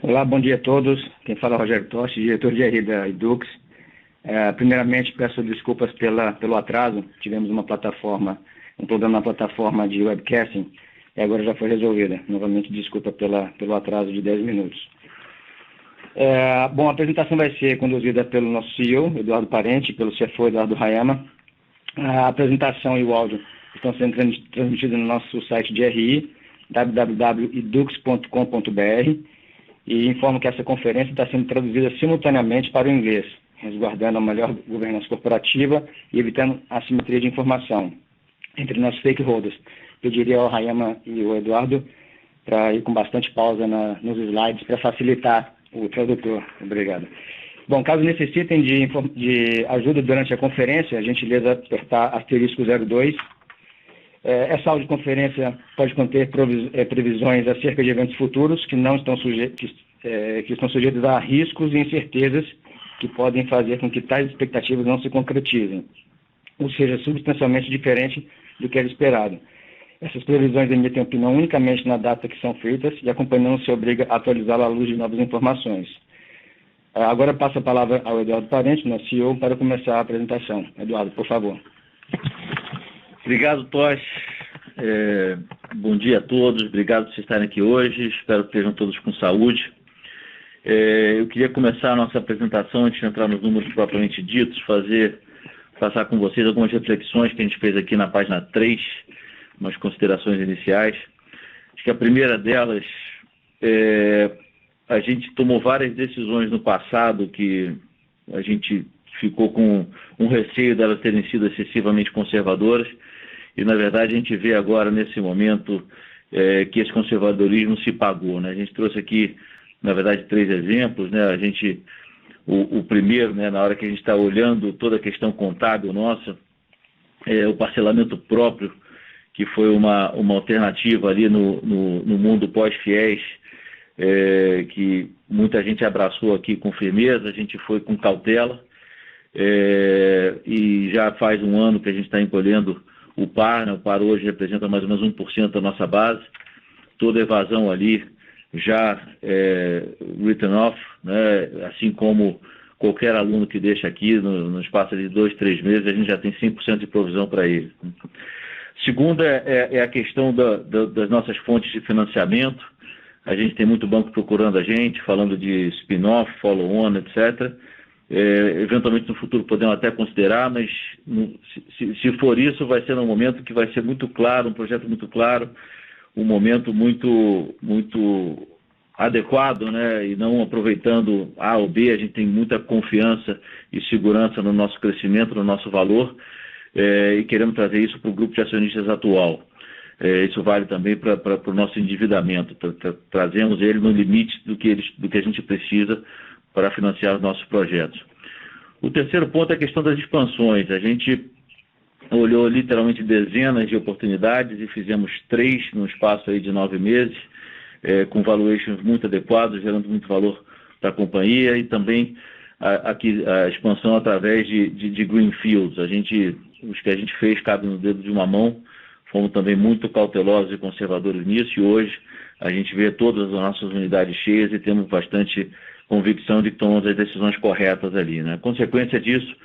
Olá, bom dia a todos. Quem fala é o Rogério Tosti, diretor de RI da Edux. Primeiramente, peço desculpas pelo atraso. Tivemos um problema na plataforma de webcasting e agora já foi resolvida. Novamente, desculpa pelo atraso de 10 minutos. A apresentação vai ser conduzida pelo nosso CEO, Eduardo Parente, e pelo CFO, Eduardo Haiama. A apresentação e o áudio estão sendo transmitidos no nosso site de RI, www.edux.com.br, e informo que essa conferência está sendo traduzida simultaneamente para o inglês, resguardando a melhor governança corporativa e evitando assimetria de informação entre nossos stakeholders. Pediria ao Haiama e ao Eduardo para ir com bastante pausa nos slides para facilitar o tradutor. Obrigado. Bom, caso necessitem de ajuda durante a conferência, a gentileza apertar asterisco 02. Essa audioconferência pode conter previsões acerca de eventos futuros que estão sujeitos a riscos e incertezas que podem fazer com que tais expectativas não se concretizem, ou seja, substancialmente diferente do que era esperado. Essas previsões emitem opinião unicamente na data que são feitas e a companhia não se obriga a atualizá-la à luz de novas informações. Agora passo a palavra ao Eduardo Parente, nosso CEO, para começar a apresentação. Eduardo, por favor. Obrigado, Tosh. Bom dia a todos. Obrigado por vocês estarem aqui hoje. Espero que estejam todos com saúde. Eu queria começar a nossa apresentação, antes de entrar nos números propriamente ditos, passar com vocês algumas reflexões que a gente fez aqui na página 3, umas considerações iniciais. Acho que a primeira delas a gente tomou várias decisões no passado que a gente ficou com um receio delas terem sido excessivamente conservadoras e, na verdade, a gente vê agora, nesse momento, que esse conservadorismo se pagou, né? A gente trouxe aqui, na verdade, 3 exemplos, né? O primeiro, né, na hora que a gente está olhando toda a questão contábil nossa, o parcelamento próprio, que foi uma alternativa ali no mundo pós-fiéis, que muita gente abraçou aqui com firmeza, a gente foi com cautela, e já faz um ano que a gente está encolhendo o par, né? O par hoje representa mais ou menos 1% da nossa base, toda evasão ali já written off, né? Assim como qualquer aluno que deixa aqui no espaço de 2, 3 meses, a gente já tem 100% de provisão para ele. Segunda é a questão das nossas fontes de financiamento. A gente tem muito banco procurando a gente, falando de spin-off, follow-on, etc. Eventualmente no futuro podemos até considerar, mas se for isso, vai ser num momento que vai ser muito claro, um projeto muito claro, um momento muito, muito adequado, né? E não aproveitando A ou B. A gente tem muita confiança e segurança no nosso crescimento, no nosso valor, e queremos trazer isso para o grupo de acionistas atual. Isso vale também para o nosso endividamento. Trazemos ele no limite do que a gente precisa para financiar os nossos projetos. O terceiro ponto é a questão das expansões. A gente olhou literalmente dezenas de oportunidades e fizemos 3 no espaço aí de 9 meses, com valuations muito adequados, gerando muito valor para a companhia, e também a expansão através de greenfields. Os que a gente fez cabem no dedo de uma mão. Fomos também muito cautelosos e conservadores nisso, e hoje a gente vê todas as nossas unidades cheias e temos bastante convicção de que tomamos as decisões corretas ali, né? Consequência disso,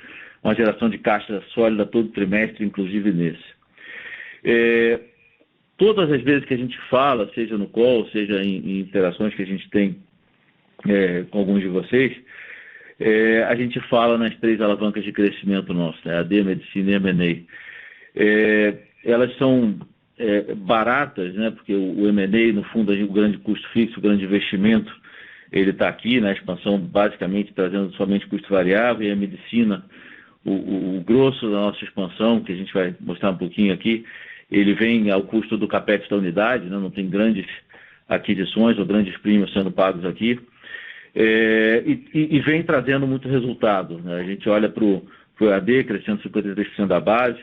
uma geração de caixa sólida todo trimestre, inclusive nesse. Todas as vezes que a gente fala, seja no call, seja em interações que a gente tem com alguns de vocês, a gente fala nas 3 alavancas de crescimento nosso, né? AD, Medicina e M&A. Elas são baratas, né? Porque o M&A, no fundo, o grande custo fixo, o grande investimento, ele está aqui, na expansão, basicamente trazendo somente custo variável, e a medicina, o grosso da nossa expansão, que a gente vai mostrar um pouquinho aqui, ele vem ao custo do capex da unidade, né? Não tem grandes aquisições ou grandes prêmios sendo pagos aqui, e vem trazendo muito resultado, né? A gente olha para o AD crescendo 53% da base,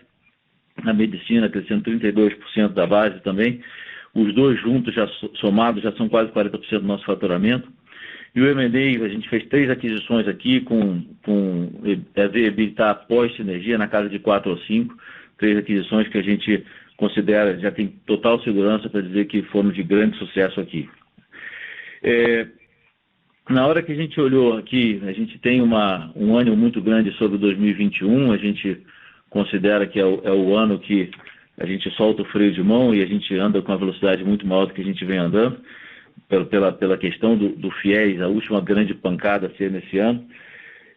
a medicina crescendo 32% da base também. Os dois juntos, somados, já são quase 40% do nosso faturamento. E o M&A, a gente fez 3 aquisições aqui com EBITDA pós-sinergia na casa de 4 ou 5. 3 aquisições que a gente considera, já tem total segurança para dizer que foram de grande sucesso aqui. Na hora que a gente olhou aqui, a gente tem um ânimo muito grande sobre 2021, a gente considera que é o ano que a gente solta o freio de mão e a gente anda com uma velocidade muito maior do que a gente vem andando, pela questão do FIES, a última grande pancada a ser nesse ano.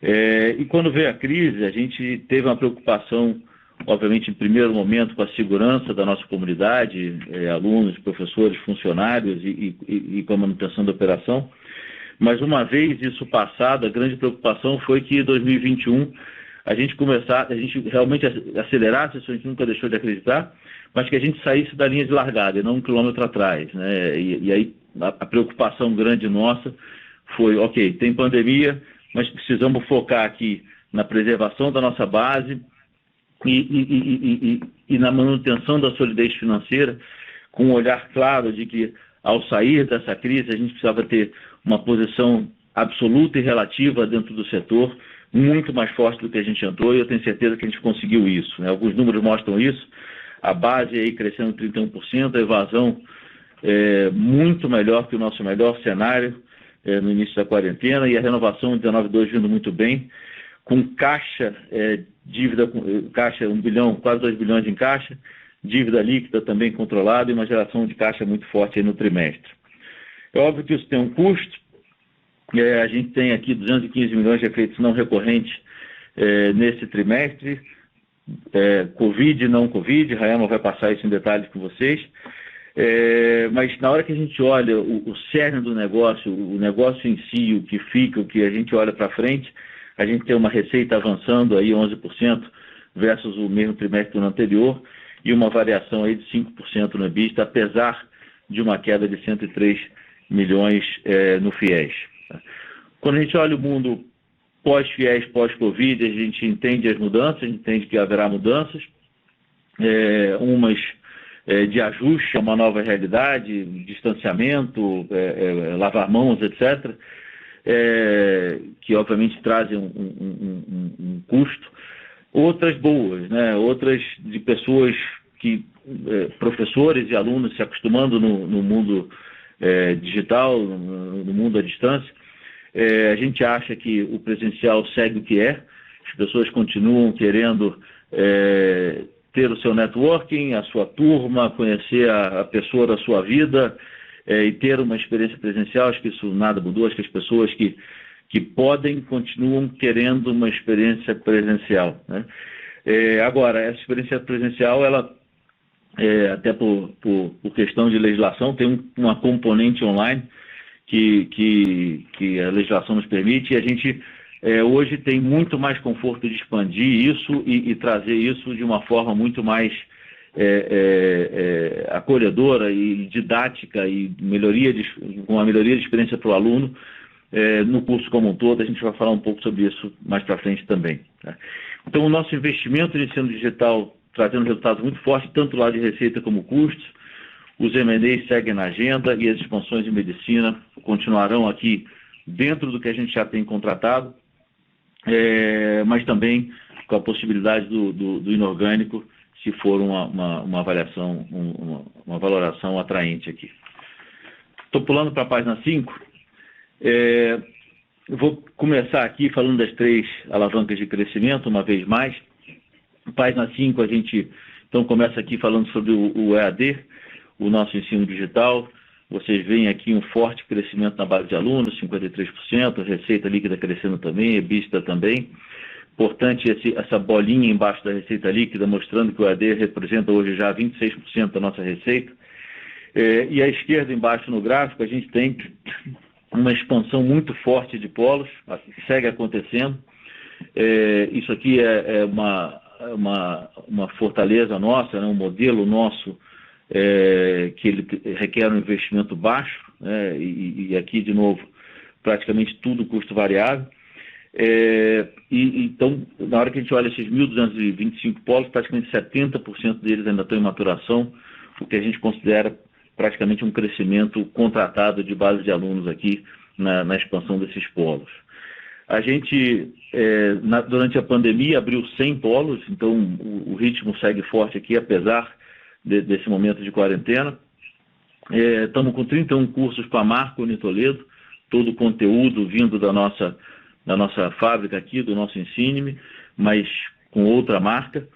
E quando veio a crise, a gente teve uma preocupação, obviamente, em primeiro momento, com a segurança da nossa comunidade, alunos, professores, funcionários e com a manutenção da operação. Mas uma vez isso passado, a grande preocupação foi que em 2021 a gente realmente acelerasse, isso a gente nunca deixou de acreditar, mas que a gente saísse da linha de largada e não 1 quilômetro atrás, né? E aí a preocupação grande nossa foi, ok, tem pandemia, mas precisamos focar aqui na preservação da nossa base e na manutenção da solidez financeira, com um olhar claro de que, ao sair dessa crise, a gente precisava ter uma posição absoluta e relativa dentro do setor, muito mais forte do que a gente entrou, e eu tenho certeza que a gente conseguiu isso, né? Alguns números mostram isso, a base aí crescendo 31%, a evasão muito melhor que o nosso melhor cenário no início da quarentena, e a renovação de 19.2 vindo muito bem, com caixa, dívida, caixa 1 bilhão, quase 2 bilhões em caixa, dívida líquida também controlada e uma geração de caixa muito forte aí no trimestre. É óbvio que isso tem um custo, a gente tem aqui 215 milhões de efeitos não recorrentes nesse trimestre, Covid e não Covid, Rayama vai passar isso em detalhes com vocês, mas na hora que a gente olha o cerne do negócio, o negócio em si, o que fica, o que a gente olha para frente, a gente tem uma receita avançando aí 11% versus o mesmo trimestre do ano anterior e uma variação aí de 5% no EBITDA, apesar de uma queda de 103 milhões no FIES. Quando a gente olha o mundo pós-FIES, pós-Covid, a gente entende as mudanças, a gente entende que haverá mudanças, umas de ajuste a uma nova realidade, distanciamento, lavar mãos, etc., que obviamente trazem um custo. Outras boas, né? Outras de pessoas professores e alunos se acostumando no mundo digital, no mundo à distância. A gente acha que o presencial segue o que é, as pessoas continuam querendo ter o seu networking, a sua turma, conhecer a pessoa da sua vida e ter uma experiência presencial. Acho que isso nada mudou, acho que as pessoas que podem continuam querendo uma experiência presencial, né? Agora, essa experiência presencial, ela até por questão de legislação, tem uma componente online que a legislação nos permite, e a gente hoje tem muito mais conforto de expandir isso e trazer isso de uma forma muito mais acolhedora e didática e com uma melhoria de experiência para o aluno no curso como um todo. A gente vai falar um pouco sobre isso mais para frente também, tá? Então, o nosso investimento em ensino digital trazendo resultados muito fortes, tanto lá de receita como custos. Os M&As seguem na agenda e as expansões de medicina continuarão aqui dentro do que a gente já tem contratado, mas também com a possibilidade do inorgânico, se for uma avaliação, uma valoração atraente aqui. Estou pulando para a página 5. Eu vou começar aqui falando das 3 alavancas de crescimento, uma vez mais. Página 5, a gente então começa aqui falando sobre o EAD, o nosso ensino digital. Vocês veem aqui um forte crescimento na base de alunos, 53%, receita líquida crescendo também, EBITDA também. Importante essa bolinha embaixo da receita líquida, mostrando que o EAD representa hoje já 26% da nossa receita. E à esquerda, embaixo no gráfico, a gente tem uma expansão muito forte de polos, segue acontecendo. Isso aqui é uma fortaleza nossa, né? Um modelo nosso que ele requer um investimento baixo, né? E aqui, de novo, praticamente tudo custo variável. Então, na hora que a gente olha esses 1.225 polos, praticamente 70% deles ainda estão em maturação, o que a gente considera praticamente um crescimento contratado de base de alunos aqui na expansão desses polos. A gente, durante a pandemia, abriu 100 polos, então o ritmo segue forte aqui, apesar desse momento de quarentena. Estamos com 31 cursos com a Marco em Toledo, todo o conteúdo vindo da nossa fábrica aqui, do nosso Ensine-me, mas com outra marca.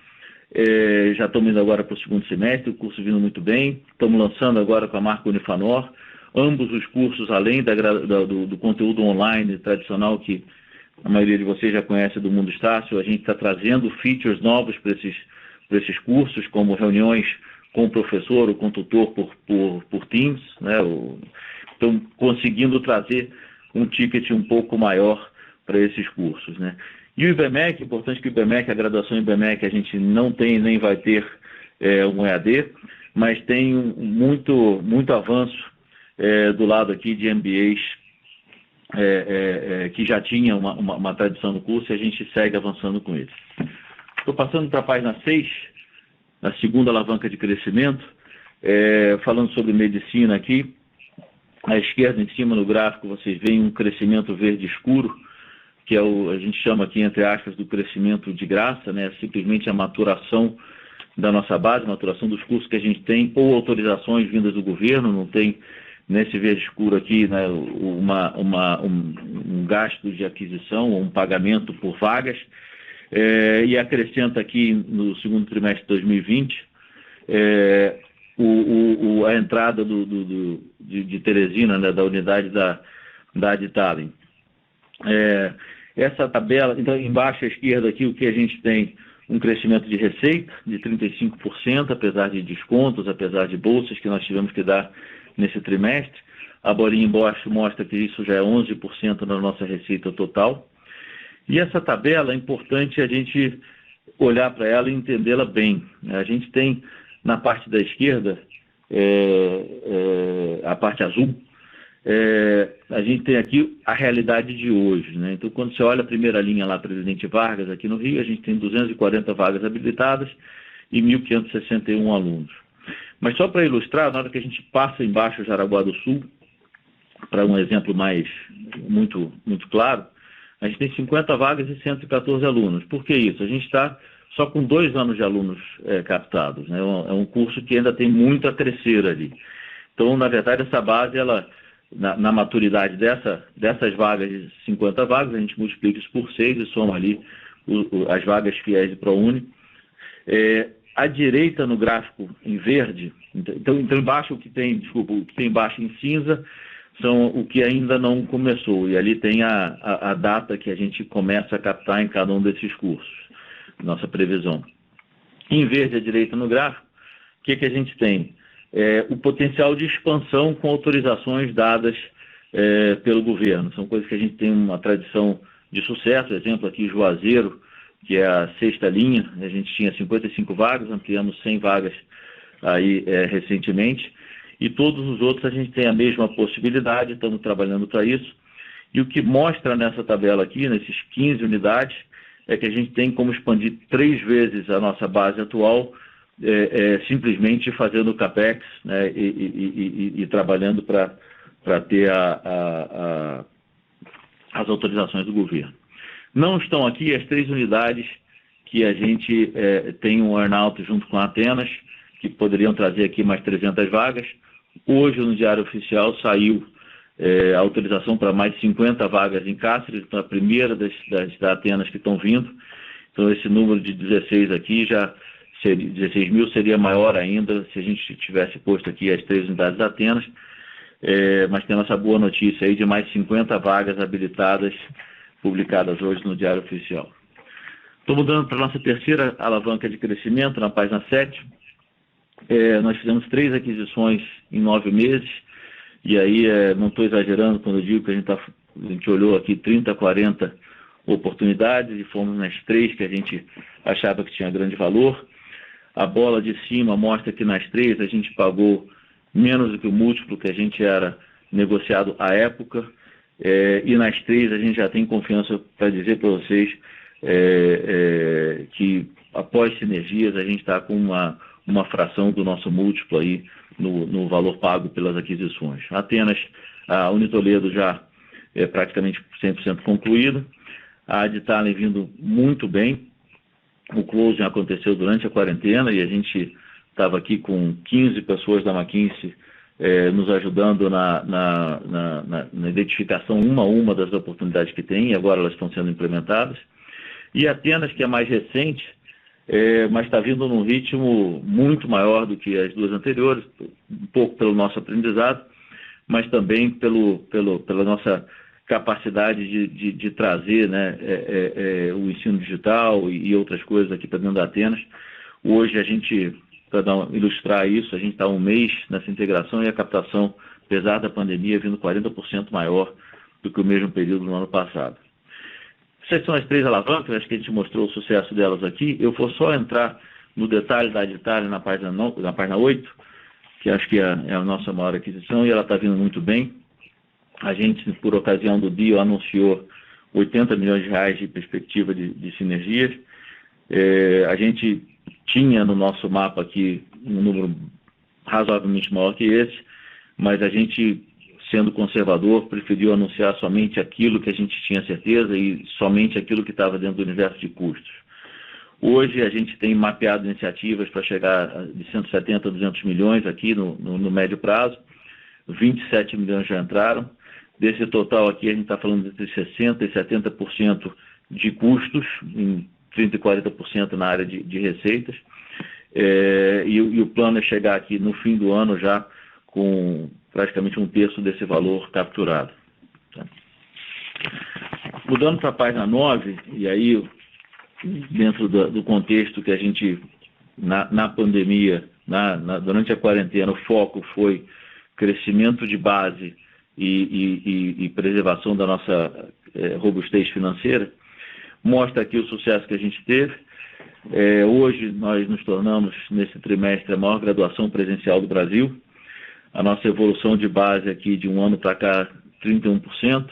Já estamos indo agora para o segundo semestre, o curso vindo muito bem. Estamos lançando agora com a marca Unifanor. Ambos os cursos, além do conteúdo online tradicional que a maioria de vocês já conhece do Mundo Estácio, a gente está trazendo features novos para esses cursos, como reuniões com o professor ou com o tutor por Teams, né? Então, conseguindo trazer um ticket um pouco maior para esses cursos, né? E o IBMEC, importante que o IBMEC, a graduação IBMEC, a gente não tem nem vai ter um EAD, mas tem muito avanço do lado aqui de MBAs que já tinha uma tradição no curso e a gente segue avançando com eles. Estou passando para a página 6, na segunda alavanca de crescimento, falando sobre medicina aqui. À esquerda, em cima no gráfico, vocês veem um crescimento verde escuro, que a gente chama aqui, entre aspas, do crescimento de graça, né? Simplesmente a maturação da nossa base, maturação dos cursos que a gente tem, ou autorizações vindas do governo, não tem nesse verde escuro aqui, né, um gasto de aquisição, ou um pagamento por vagas, e acrescenta aqui no segundo trimestre de 2020 a entrada de Teresina, né, da unidade da Adtalem. Essa tabela, então, embaixo à esquerda aqui, o que a gente tem, um crescimento de receita de 35%, apesar de descontos, apesar de bolsas que nós tivemos que dar nesse trimestre. A bolinha embaixo mostra que isso já é 11% da nossa receita total. E essa tabela é importante a gente olhar para ela e entendê-la bem. A gente tem na parte da esquerda, a parte azul, a gente tem aqui a realidade de hoje, né? Então, quando você olha a primeira linha lá, Presidente Vargas, aqui no Rio, a gente tem 240 vagas habilitadas e 1.561 alunos. Mas só para ilustrar, na hora que a gente passa embaixo Jaraguá do Sul, para um exemplo muito claro, a gente tem 50 vagas e 114 alunos. Por que isso? A gente está só com 2 anos de alunos captados, né? É um curso que ainda tem muito a crescer ali. Então, na verdade, essa base, ela, na maturidade dessas vagas, de 50 vagas, a gente multiplica isso por 6 e soma ali as vagas fiéis de ProUni. À direita, no gráfico em verde, então embaixo o que tem embaixo em cinza são o que ainda não começou, e ali tem a data que a gente começa a captar em cada um desses cursos, nossa previsão. Em verde à direita no gráfico, o que a gente tem? O potencial de expansão com autorizações dadas pelo governo. São coisas que a gente tem uma tradição de sucesso, exemplo aqui Juazeiro, que é a 6ª linha, a gente tinha 55 vagas, ampliamos 100 vagas aí recentemente, e todos os outros a gente tem a mesma possibilidade, estamos trabalhando para isso. E o que mostra nessa tabela aqui, nesses 15 unidades, é que a gente tem como expandir 3 vezes a nossa base atual, simplesmente fazendo o CAPEX, né, e trabalhando para ter as autorizações do governo. Não estão aqui as 3 unidades que a gente tem um earn-out junto com a Atenas, que poderiam trazer aqui mais 300 vagas. Hoje, no Diário Oficial, saiu a autorização para mais 50 vagas em Cáceres, então a primeira das Atenas que estão vindo. Então, esse número de 16 aqui já seria, 16 mil seria maior ainda se a gente tivesse posto aqui as 3 unidades da Atenas. Mas temos essa boa notícia aí de mais 50 vagas habilitadas, publicadas hoje no Diário Oficial. Estou mudando para a nossa terceira alavanca de crescimento, na página 7. Nós fizemos 3 aquisições em 9 meses, e aí não estou exagerando quando eu digo que a gente olhou aqui 30, 40 oportunidades e fomos nas 3 que a gente achava que tinha grande valor. A bola de cima mostra que nas 3 a gente pagou menos do que o múltiplo que a gente era negociado à época, e nas 3 a gente já tem confiança para dizer para vocês que após sinergias a gente está com uma fração do nosso múltiplo aí no valor pago pelas aquisições. Atenas, a Unitoledo já é praticamente 100% concluída, a Adtalem vindo muito bem, o closing aconteceu durante a quarentena e a gente estava aqui com 15 pessoas da McKinsey nos ajudando na identificação uma a uma das oportunidades que tem, e agora elas estão sendo implementadas. E Atenas, que é mais recente, mas está vindo num ritmo muito maior do que as duas anteriores, um pouco pelo nosso aprendizado, mas também pela nossa capacidade de trazer, né, o ensino digital e outras coisas aqui para dentro da Atenas. Hoje a gente, para ilustrar isso, a gente está um mês nessa integração e a captação, apesar da pandemia, vindo 40% maior do que o mesmo período no ano passado. Essas são as 3 alavancas, acho que a gente mostrou o sucesso delas aqui. Eu vou só entrar no detalhe da Aditalia na página 8, que acho que é a nossa maior aquisição, e ela está vindo muito bem. A gente, por ocasião do dia, anunciou 80 milhões de reais de perspectiva de sinergias. A gente tinha no nosso mapa aqui um número razoavelmente maior que esse, mas a gente, sendo conservador, preferiu anunciar somente aquilo que a gente tinha certeza e somente aquilo que estava dentro do universo de custos. Hoje a gente tem mapeado iniciativas para chegar de 170 a 200 milhões aqui no médio prazo, 27 milhões já entraram. Desse total aqui a gente está falando entre 60% e 70% de custos, em 30% e 40% na área de receitas. E o plano é chegar aqui no fim do ano já com praticamente 1/3 desse valor capturado. Tá? Mudando para a página 9, e aí dentro do contexto que a gente, na pandemia, durante a quarentena, o foco foi crescimento de base e preservação da nossa robustez financeira, mostra aqui o sucesso que a gente teve. Hoje nós nos tornamos, nesse trimestre, a maior graduação presencial do Brasil. A nossa evolução de base aqui de um ano para cá, 31%.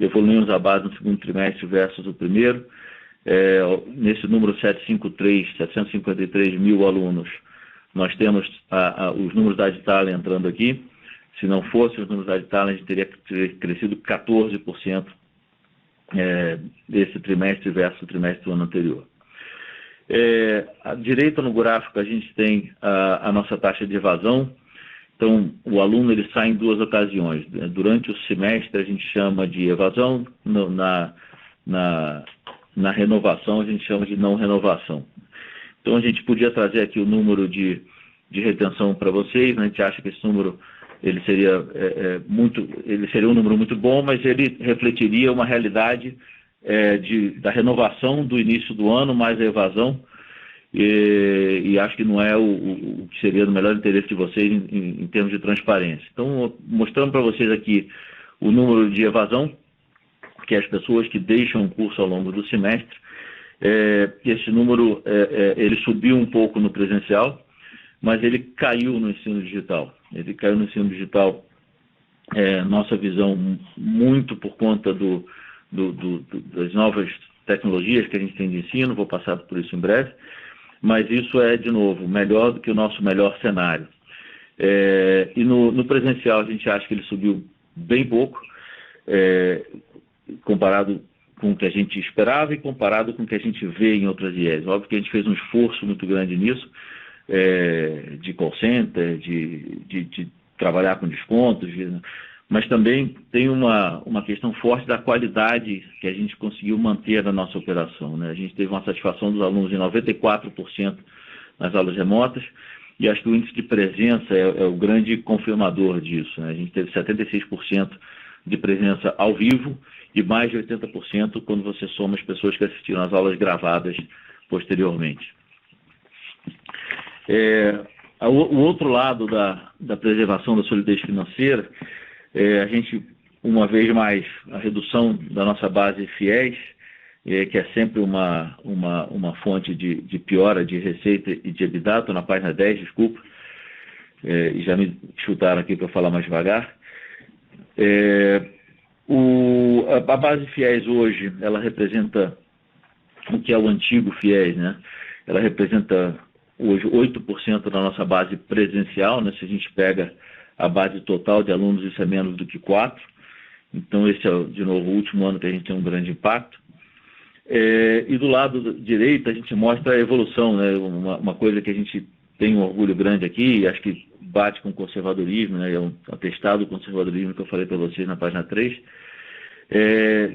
Evoluímos a base no segundo trimestre versus o primeiro. Nesse número 753 mil alunos, nós temos os números da Aditalia entrando aqui. Se não fossem os números da Aditalia, a gente teria crescido 14% desse trimestre versus o trimestre do ano anterior. À direita no gráfico a gente tem a nossa taxa de evasão. Então, o aluno ele sai em 2 ocasiões. Durante o semestre a gente chama de evasão, na renovação a gente chama de não renovação. Então, a gente podia trazer aqui o número de retenção para vocês, né? A gente acha que esse número ele seria um número muito bom, mas ele refletiria uma realidade da renovação do início do ano, mais a evasão, e acho que não é o que seria do melhor interesse de vocês em termos de transparência. Então, mostrando para vocês aqui o número de evasão, que é as pessoas que deixam o curso ao longo do semestre. Esse número ele subiu um pouco no presencial, mas ele caiu no ensino digital. Ele caiu no ensino digital, nossa visão, muito por conta das novas tecnologias que a gente tem de ensino, vou passar por isso em breve, mas isso é, de novo, melhor do que o nosso melhor cenário. E no presencial a gente acha que ele subiu bem pouco, comparado com o que a gente esperava e comparado com o que a gente vê em outras IES. Óbvio que a gente fez um esforço muito grande nisso, de call center, de trabalhar com descontos, mas também tem uma questão forte da qualidade que a gente conseguiu manter na nossa operação, né? A gente teve uma satisfação dos alunos de 94% nas aulas remotas, e acho que o índice de presença é o grande confirmador disso, né? A gente teve 76% de presença ao vivo e mais de 80% quando você soma as pessoas que assistiram às aulas gravadas posteriormente. O outro lado da preservação da solidez financeira, a gente, uma vez mais, a redução da nossa base fiéis, que é sempre uma fonte de piora de receita e de EBITDA. Estou na página 10, desculpa, e já me chutaram aqui para falar mais devagar. A base fiéis hoje, ela representa o que é o antigo fiéis, né? Ela representa hoje 8% da nossa base presencial, né? Se a gente pega a base total de alunos, isso é menos do que 4%. Então, esse é, de novo, o último ano que a gente tem um grande impacto. E do lado direito, a gente mostra a evolução, né? Uma coisa que a gente tenho um orgulho grande aqui, e acho que bate com o conservadorismo, né? É um atestado do conservadorismo que eu falei para vocês na página 3,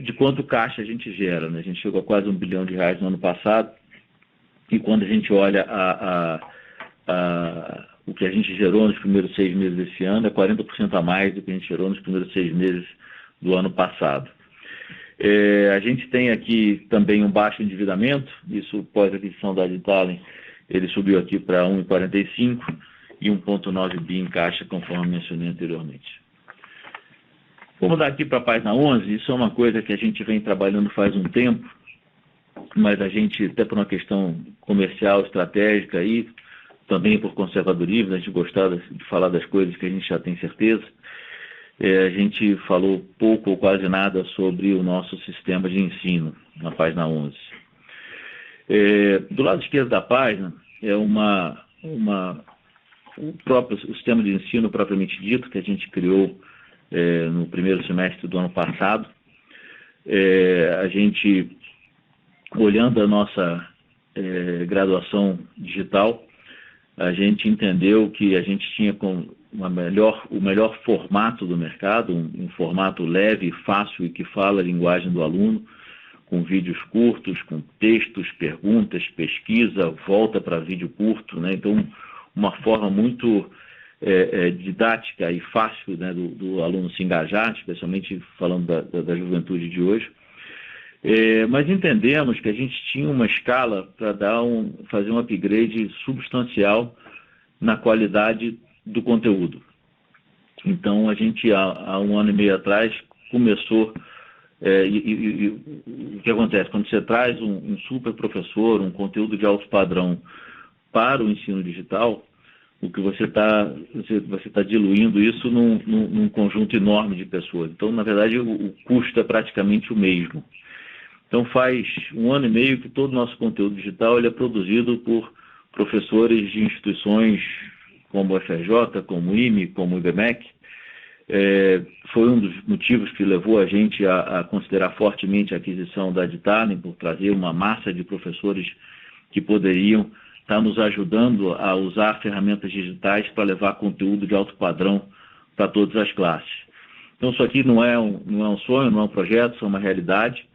de quanto caixa a gente gera, né? A gente chegou a quase R$1 bilhão no ano passado, e quando a gente olha o que a gente gerou nos primeiros 6 meses desse ano, é 40% a mais do que a gente gerou nos primeiros 6 meses do ano passado. A gente tem aqui também um baixo endividamento, isso pós-aquisição da Adtalem, ele subiu aqui para 1,45 e 1,9 bi em caixa, conforme mencionei anteriormente. Vou mudar aqui para a página 11, isso é uma coisa que a gente vem trabalhando faz um tempo, mas a gente, até por uma questão comercial, estratégica e também por conservadorismo, a gente gostar de falar das coisas que a gente já tem certeza, a gente falou pouco ou quase nada sobre o nosso sistema de ensino, na página 11. Do lado esquerdo da página é o próprio sistema de ensino propriamente dito, que a gente criou no primeiro semestre do ano passado. A gente, olhando a nossa graduação digital, a gente entendeu que a gente tinha o melhor formato do mercado, um formato leve, fácil e que fala a linguagem do aluno, com vídeos curtos, com textos, perguntas, pesquisa, volta para vídeo curto, né? Então, uma forma muito didática e fácil, né, do aluno se engajar, especialmente falando da juventude de hoje. Mas entendemos que a gente tinha uma escala para fazer um upgrade substancial na qualidade do conteúdo. Então, a gente, há 1 ano e meio atrás, começou... o que acontece? Quando você traz um super professor, um conteúdo de alto padrão para o ensino digital, o que você está diluindo isso num conjunto enorme de pessoas. Então, na verdade, o custo é praticamente o mesmo. Então, faz 1 ano e meio que todo o nosso conteúdo digital ele é produzido por professores de instituições como o FRJ, como o IME, como o IBMEC. Foi um dos motivos que levou a gente a considerar fortemente a aquisição da Adtalem, por trazer uma massa de professores que poderiam estar nos ajudando a usar ferramentas digitais para levar conteúdo de alto padrão para todas as classes. Então, isso aqui não é um sonho, não é um projeto, isso é uma realidade.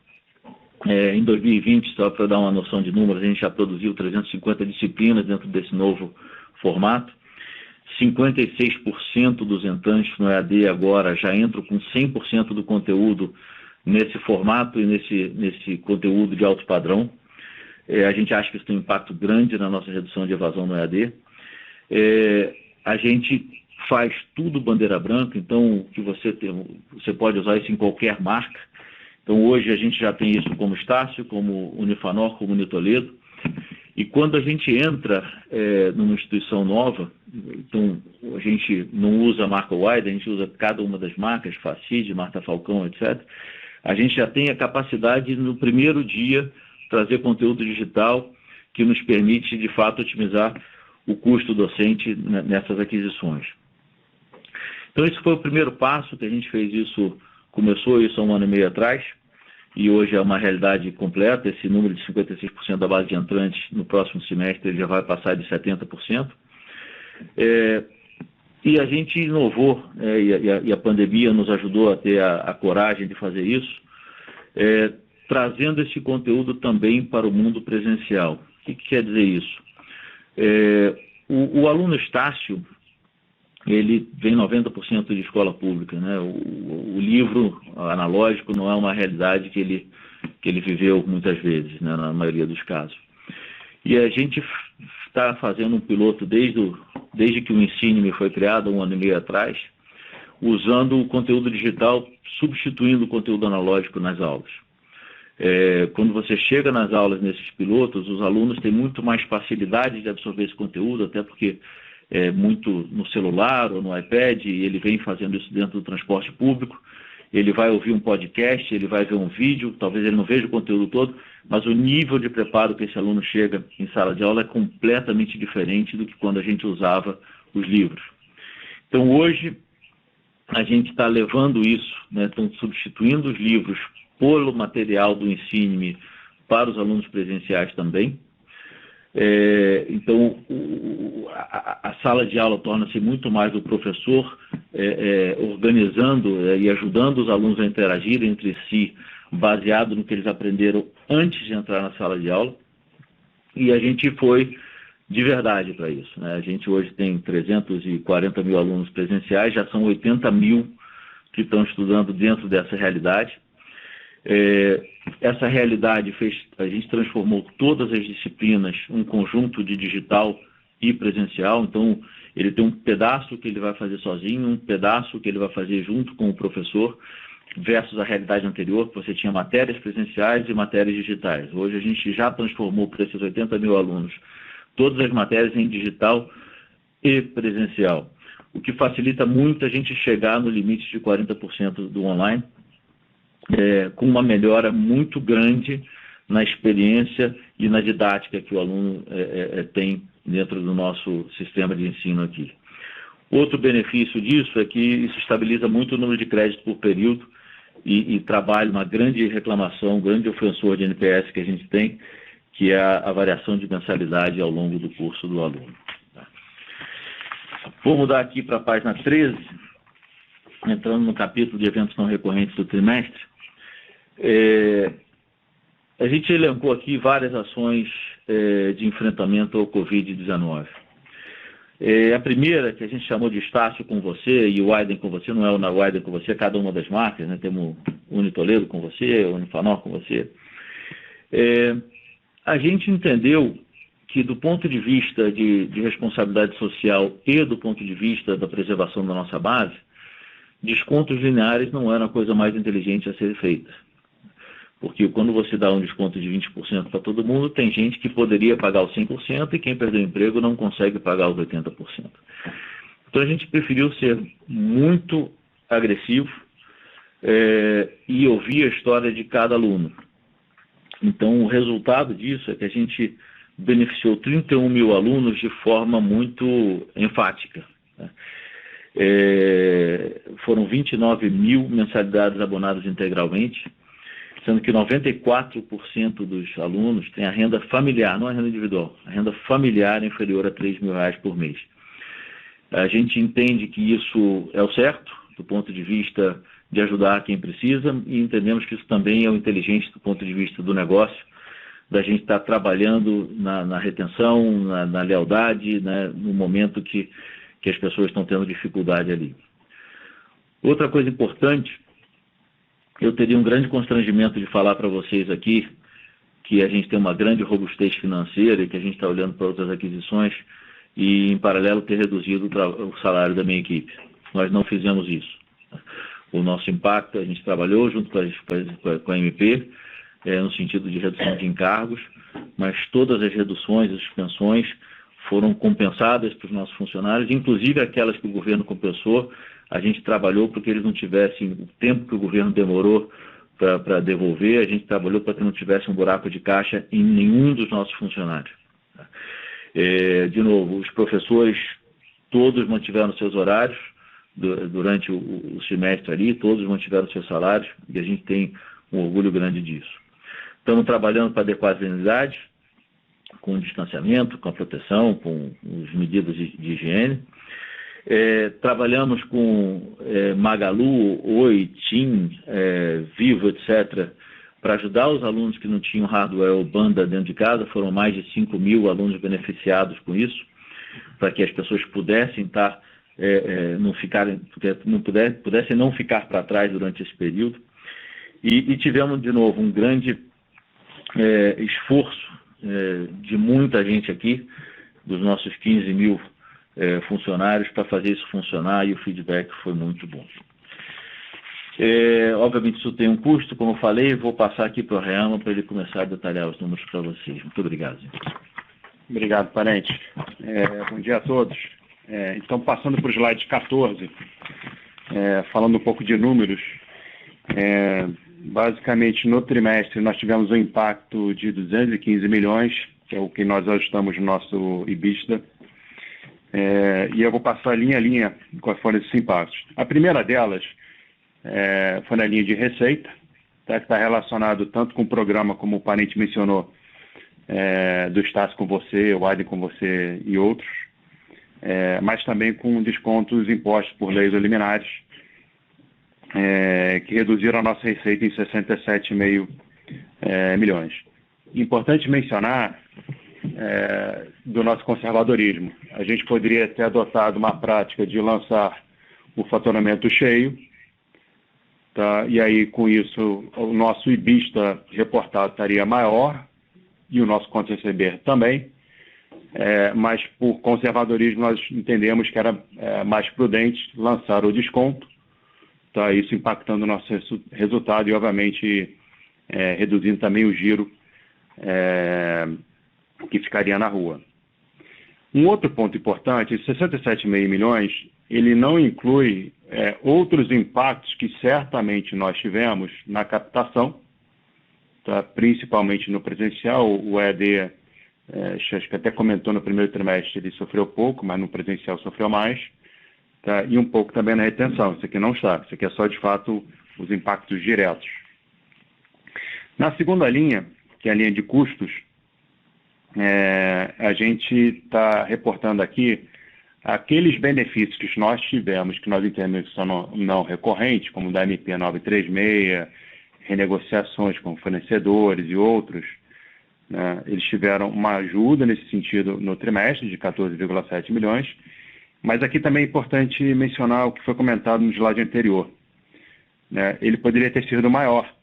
Em 2020, só para dar uma noção de números, a gente já produziu 350 disciplinas dentro desse novo formato. 56% dos entrantes no EAD agora já entram com 100% do conteúdo nesse formato e nesse conteúdo de alto padrão. A gente acha que isso tem um impacto grande na nossa redução de evasão no EAD. A gente faz tudo bandeira branca, então que você pode usar isso em qualquer marca. Então hoje a gente já tem isso como Estácio, como Unifanor, como Unitoledo. E quando a gente entra numa instituição nova, então a gente não usa a marca Wide, a gente usa cada uma das marcas, Facid, Marta Falcão, etc. A gente já tem a capacidade no primeiro dia trazer conteúdo digital que nos permite, de fato, otimizar o custo docente nessas aquisições. Então, esse foi o primeiro passo que a gente fez isso, começou isso há 1 ano e meio atrás, e hoje é uma realidade completa. Esse número de 56% da base de entrantes no próximo semestre ele já vai passar de 70%. E a gente inovou, e a pandemia nos ajudou a ter a coragem de fazer isso, trazendo esse conteúdo também para o mundo presencial. O que quer dizer isso? O aluno Estácio, ele vem 90% de escola pública, né? O livro analógico não é uma realidade que ele viveu muitas vezes, né, na maioria dos casos. E a gente está fazendo um piloto desde que o Ensine-me foi criado, 1 ano e meio atrás, usando o conteúdo digital, substituindo o conteúdo analógico nas aulas. Quando você chega nas aulas nesses pilotos, os alunos têm muito mais facilidade de absorver esse conteúdo, até porque é muito no celular ou no iPad, e ele vem fazendo isso dentro do transporte público. Ele vai ouvir um podcast, ele vai ver um vídeo, talvez ele não veja o conteúdo todo, mas o nível de preparo que esse aluno chega em sala de aula é completamente diferente do que quando a gente usava os livros. Então, hoje, a gente está levando isso, né, estão substituindo os livros pelo material do Ensine-me para os alunos presenciais também. Então, a sala de aula torna-se muito mais o professor organizando e ajudando os alunos a interagir entre si, baseado no que eles aprenderam antes de entrar na sala de aula. E a gente foi de verdade para isso, né? A gente hoje tem 340 mil alunos presenciais, já são 80 mil que estão estudando dentro dessa realidade. Essa realidade a gente transformou todas as disciplinas um conjunto de digital e presencial. Então, ele tem um pedaço que ele vai fazer sozinho, um pedaço que ele vai fazer junto com o professor, versus a realidade anterior, que você tinha matérias presenciais e matérias digitais. Hoje a gente já transformou para esses 80 mil alunos todas as matérias em digital e presencial, o que facilita muito a gente chegar no limite de 40% do online, com uma melhora muito grande na experiência e na didática que o aluno tem dentro do nosso sistema de ensino aqui. Outro benefício disso é que isso estabiliza muito o número de créditos por período e trabalha uma grande reclamação, um grande ofensor de NPS que a gente tem, que é a variação de mensalidade ao longo do curso do aluno. Vou mudar aqui para a página 13, entrando no capítulo de eventos não recorrentes do trimestre. A gente elencou aqui várias ações de enfrentamento ao Covid-19. A primeira, que a gente chamou de Estácio com você e o Widen com você, não é o Widen com você, cada uma das marcas, né? Temos o Unitoledo com você, o Unifanor com você. A gente entendeu que do ponto de vista de responsabilidade social e do ponto de vista da preservação da nossa base, descontos lineares não eram a coisa mais inteligente a ser feita. Porque quando você dá um desconto de 20% para todo mundo, tem gente que poderia pagar os 100% e quem perdeu o emprego não consegue pagar os 80%. Então a gente preferiu ser muito agressivo e ouvir a história de cada aluno. Então o resultado disso é que a gente beneficiou 31 mil alunos de forma muito enfática, né? Foram 29 mil mensalidades abonadas integralmente, sendo que 94% dos alunos têm a renda familiar, não a renda individual, a renda familiar inferior a R$3 mil por mês. A gente entende que isso é o certo, do ponto de vista de ajudar quem precisa, e entendemos que isso também é o inteligente do ponto de vista do negócio, da gente estar trabalhando na retenção, na lealdade, né, no momento que as pessoas estão tendo dificuldade ali. Outra coisa importante, eu teria um grande constrangimento de falar para vocês aqui que a gente tem uma grande robustez financeira e que a gente está olhando para outras aquisições e, em paralelo, ter reduzido o salário da minha equipe. Nós não fizemos isso. O nosso impacto, a gente trabalhou junto com a MP, no sentido de redução de encargos, mas todas as reduções e suspensões foram compensadas para os nossos funcionários, inclusive aquelas que o governo compensou. A gente trabalhou para que eles não tivessem o tempo que o governo demorou para devolver, a gente trabalhou para que não tivesse um buraco de caixa em nenhum dos nossos funcionários. De novo, os professores todos mantiveram seus horários durante o semestre ali, todos mantiveram seus salários e a gente tem um orgulho grande disso. Estamos trabalhando para adequar as unidades, com o distanciamento, com a proteção, com as medidas de higiene. Trabalhamos com Magalu, Oi, TIM, Vivo, etc., para ajudar os alunos que não tinham hardware ou banda dentro de casa. Foram mais de 5 mil alunos beneficiados com isso, para que as pessoas pudessem estar, pudessem não ficar para trás durante esse período. E tivemos, de novo, um grande esforço de muita gente aqui, dos nossos 15 mil funcionários, para fazer isso funcionar, e o feedback foi muito bom. Obviamente isso tem um custo, como eu falei. Vou passar aqui para o Reama para ele começar a detalhar os números para vocês. Muito obrigado. Obrigado, Parente. Bom dia a todos. Então, passando para o slide 14, falando um pouco de números, basicamente no trimestre nós tivemos um impacto de 215 milhões, que é o que nós ajustamos no nosso EBITDA, e eu vou passar linha a linha quais foram esses impactos. A primeira delas foi na linha de receita, tá, que está relacionado tanto com o programa, como o Parente mencionou, do Estácio com você, o Adem com você e outros, mas também com descontos impostos por leis ou liminares, que reduziram a nossa receita em 67,5 milhões. Importante mencionar do nosso conservadorismo. A gente poderia ter adotado uma prática de lançar o faturamento cheio, tá? E aí, com isso, o nosso IBISTA reportado estaria maior e o nosso conta receber também, mas por conservadorismo nós entendemos que era mais prudente lançar o desconto, tá? Isso impactando o nosso resultado e, obviamente, reduzindo também o giro que ficaria na rua. Um outro ponto importante, 67,5 milhões, ele não inclui outros impactos que certamente nós tivemos na captação, tá? Principalmente no presencial. O EAD, acho que até comentou no primeiro trimestre, ele sofreu pouco, mas no presencial sofreu mais, tá? E um pouco também na retenção. Isso aqui não está, isso aqui é só de fato os impactos diretos. Na segunda linha, que é a linha de custos, a gente está reportando aqui aqueles benefícios que nós tivemos, que nós entendemos que são não recorrentes, como o da MP 936, renegociações com fornecedores e outros, né? Eles tiveram uma ajuda nesse sentido no trimestre de 14,7 milhões, mas aqui também é importante mencionar o que foi comentado no slide anterior, né? Ele poderia ter sido maior,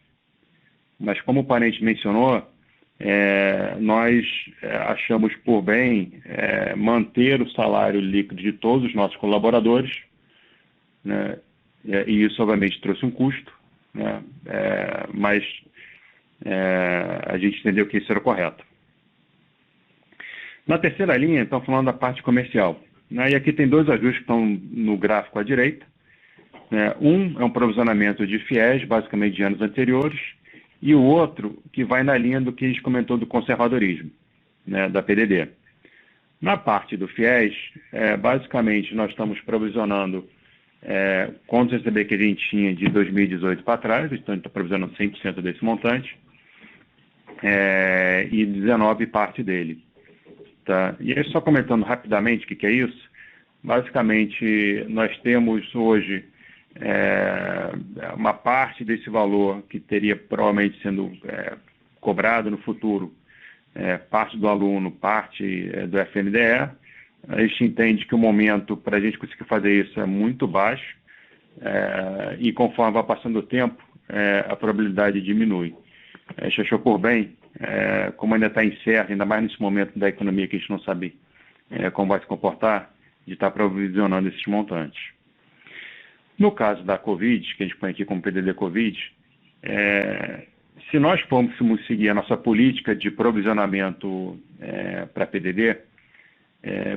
mas como o parente mencionou, nós achamos por bem manter o salário líquido de todos os nossos colaboradores, né? E isso obviamente trouxe um custo, né? Mas a gente entendeu que isso era o correto. Na terceira linha, estamos falando da parte comercial, né? E aqui tem dois ajustes que estão no gráfico à direita, né? Um é um provisionamento de FIES, basicamente de anos anteriores, e o outro que vai na linha do que a gente comentou do conservadorismo, né, da PDD. Na parte do FIES, basicamente nós estamos provisionando contas receber que a gente tinha de 2018 para trás, então a gente está provisionando 100% desse montante, e 19 parte dele. Tá? E aí, só comentando rapidamente o que é isso, basicamente nós temos hoje uma parte desse valor que teria provavelmente sendo cobrado no futuro, parte do aluno, parte do FNDE. A gente entende que o momento para a gente conseguir fazer isso é muito baixo, e conforme vai passando o tempo, a probabilidade diminui. A gente achou por bem, como ainda está incerto, ainda mais nesse momento da economia que a gente não sabe como vai se comportar, de estar provisionando esses montantes. No caso da Covid, que a gente põe aqui como PDD Covid, se nós fôssemos seguir a nossa política de provisionamento para PDD,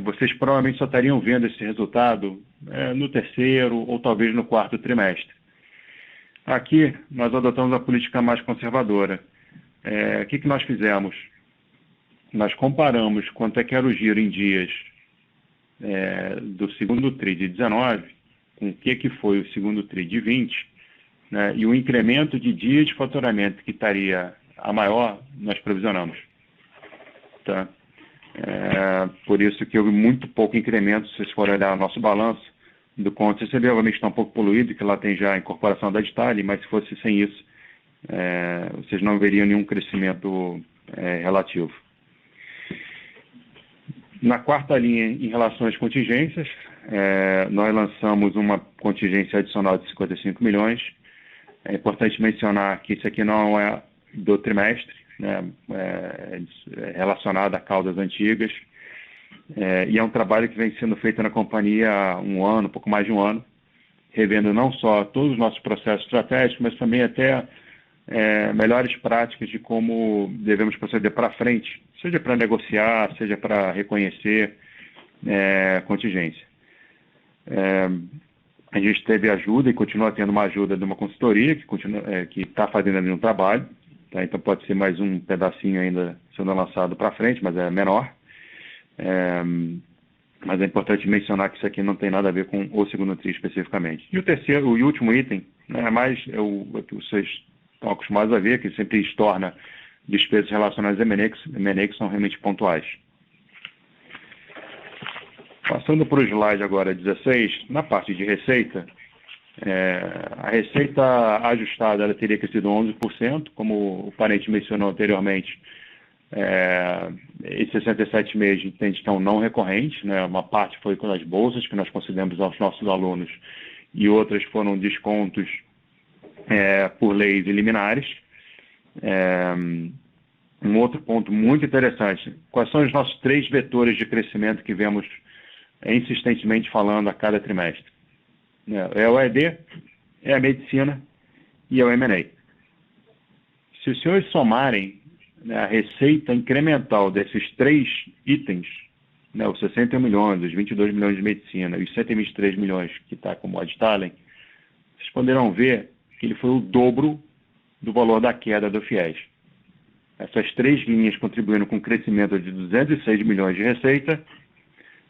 vocês provavelmente só estariam vendo esse resultado no terceiro ou talvez no quarto trimestre. Aqui, nós adotamos a política mais conservadora. O que nós fizemos? Nós comparamos quanto é que era o giro em dias do segundo TRI de 19, com o que foi o segundo TRI de 20, né, e o incremento de dias de faturamento que estaria a maior, nós provisionamos. Tá? Por isso que houve muito pouco incremento, se vocês forem olhar o nosso balanço do conto receber, obviamente está um pouco poluído, que lá tem já a incorporação da Distale, mas se fosse sem isso, vocês não veriam nenhum crescimento relativo. Na quarta linha, em relação às contingências, nós lançamos uma contingência adicional de 55 milhões. É importante mencionar que isso aqui não é do trimestre, né? É relacionado a caudas antigas, e é um trabalho que vem sendo feito na companhia há um ano, pouco mais de um ano, revendo não só todos os nossos processos estratégicos, mas também até melhores práticas de como devemos proceder para frente, seja para negociar, seja para reconhecer contingência. A gente teve ajuda e continua tendo uma ajuda de uma consultoria que está fazendo ali um trabalho, tá? Então pode ser mais um pedacinho ainda sendo lançado para frente, mas é menor. Mas é importante mencionar que isso aqui não tem nada a ver com o segundo TRI especificamente. E o terceiro e último item, né, mais o que vocês estão acostumados a ver, que sempre estorna despesas relacionadas a M&A que são realmente pontuais. Passando para o slide agora 16, na parte de receita, a receita ajustada ela teria crescido 11%, como o parente mencionou anteriormente. Esses 67 meses entende que é um não recorrente, né? Uma parte foi com as bolsas que nós concedemos aos nossos alunos e outras foram descontos por leis liminares. Um outro ponto muito interessante, quais são os nossos 3 vetores de crescimento que vemos insistentemente falando a cada trimestre? É o EAD, é a medicina e é o M&A. Se os senhores somarem, né, a receita incremental desses 3 itens, né, os 61 milhões, os 22 milhões de medicina e os 123 milhões que está como Adtalem, vocês poderão ver que ele foi o dobro do valor da queda do FIES. Essas 3 linhas contribuindo com um crescimento de 206 milhões de receita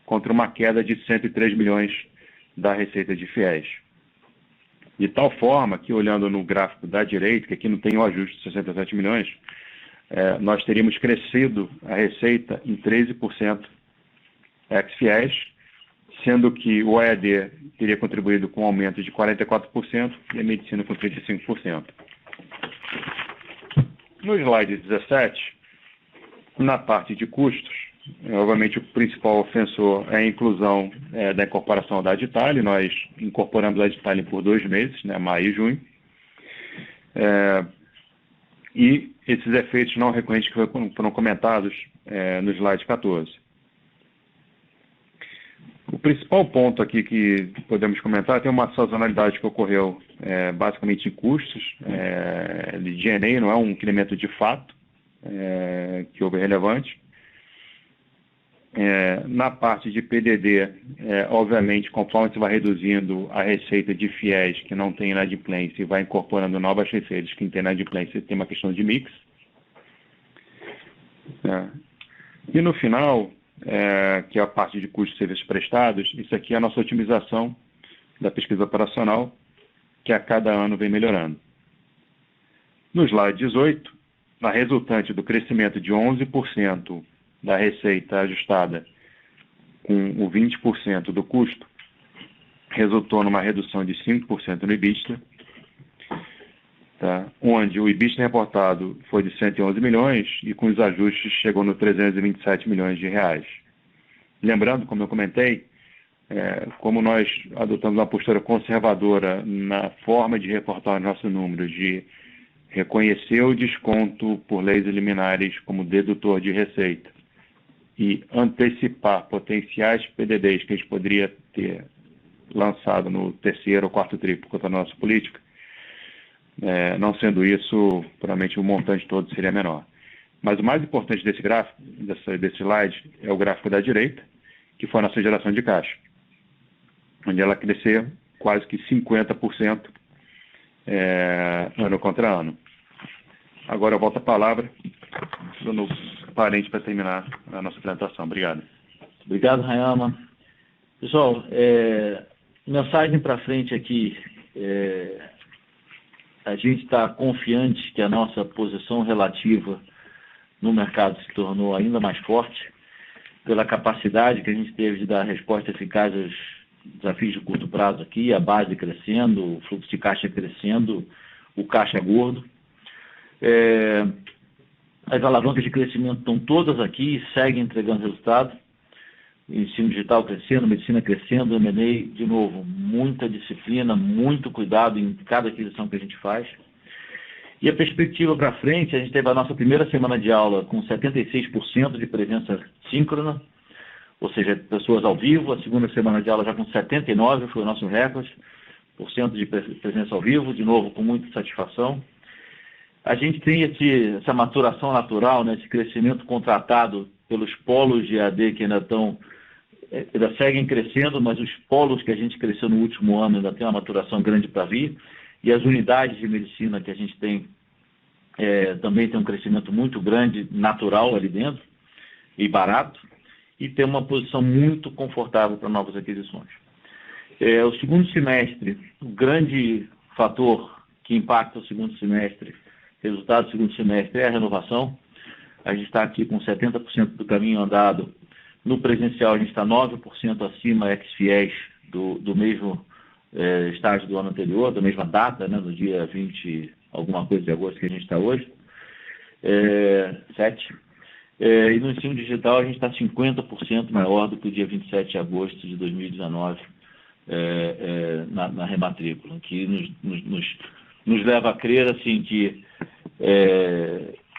contra uma queda de 103 milhões da receita de FIES. De tal forma que, olhando no gráfico da direita, que aqui não tem o ajuste de 67 milhões, nós teríamos crescido a receita em 13% ex-FIES, sendo que o EAD teria contribuído com um aumento de 44% e a medicina com 35%. No slide 17, na parte de custos, obviamente o principal ofensor é a inclusão da incorporação da Adtalem. Nós incorporamos a Adtalem por 2 meses, né, maio e junho. E esses efeitos não recorrentes que foram comentados no slide 14. O principal ponto aqui que podemos comentar tem uma sazonalidade que ocorreu basicamente em custos. De G&A não é um incremento de fato que houve relevante. Na parte de PDD, obviamente, conforme você vai reduzindo a receita de FIES que não tem inadimplência e vai incorporando novas receitas que tem inadimplência, tem uma questão de mix. E no final, que é a parte de custos de serviços prestados, isso aqui é a nossa otimização da pesquisa operacional, que a cada ano vem melhorando. No slide 18, a resultante do crescimento de 11% da receita ajustada com o 20% do custo, resultou numa redução de 5% no EBITDA, tá? Onde o EBITDA reportado foi de 111 milhões e com os ajustes chegou no 327 milhões de reais. Lembrando, como eu comentei, como nós adotamos uma postura conservadora na forma de reportar os nossos números, de reconhecer o desconto por leis liminares como dedutor de receita e antecipar potenciais PDDs que a gente poderia ter lançado no 3º ou 4º TRI por conta da nossa política, não sendo isso, provavelmente o montante todo seria menor. Mas o mais importante desse gráfico, desse slide, é o gráfico da direita, que foi a nossa geração de caixa, onde ela cresceu quase que 50% ano contra ano. Agora eu volto a palavra no parente para terminar a nossa apresentação. Obrigado. Obrigado, Rayama. Pessoal, mensagem para frente aqui. A gente está confiante que a nossa posição relativa no mercado se tornou ainda mais forte pela capacidade que a gente teve de dar resposta eficaz aos desafios de curto prazo aqui, a base crescendo, o fluxo de caixa crescendo, o caixa gordo. As alavancas de crescimento estão todas aqui e seguem entregando resultado. Ensino digital crescendo, medicina crescendo, M&A, de novo, muita disciplina, muito cuidado em cada aquisição que a gente faz. E a perspectiva para frente, a gente teve a nossa primeira semana de aula com 76% de presença síncrona, ou seja, pessoas ao vivo. A segunda semana de aula já com 79%, foi o nosso recorde, de presença ao vivo, de novo, com muita satisfação. A gente tem essa maturação natural, né, esse crescimento contratado pelos polos de AD que ainda seguem crescendo, mas os polos que a gente cresceu no último ano ainda tem uma maturação grande para vir, e as unidades de medicina que a gente tem também tem um crescimento muito grande, natural ali dentro, e barato, e tem uma posição muito confortável para novas aquisições. O segundo semestre, o grande fator que impacta o segundo semestre resultado do segundo semestre é a renovação. A gente está aqui com 70% do caminho andado. No presencial, a gente está 9% acima ex-fiéis do mesmo estágio do ano anterior, da mesma data, né, no dia 20, alguma coisa de agosto que a gente está hoje, 7. E no ensino digital, a gente está 50% maior do que o dia 27 de agosto de 2019 na rematrícula, que nos leva a crer assim, que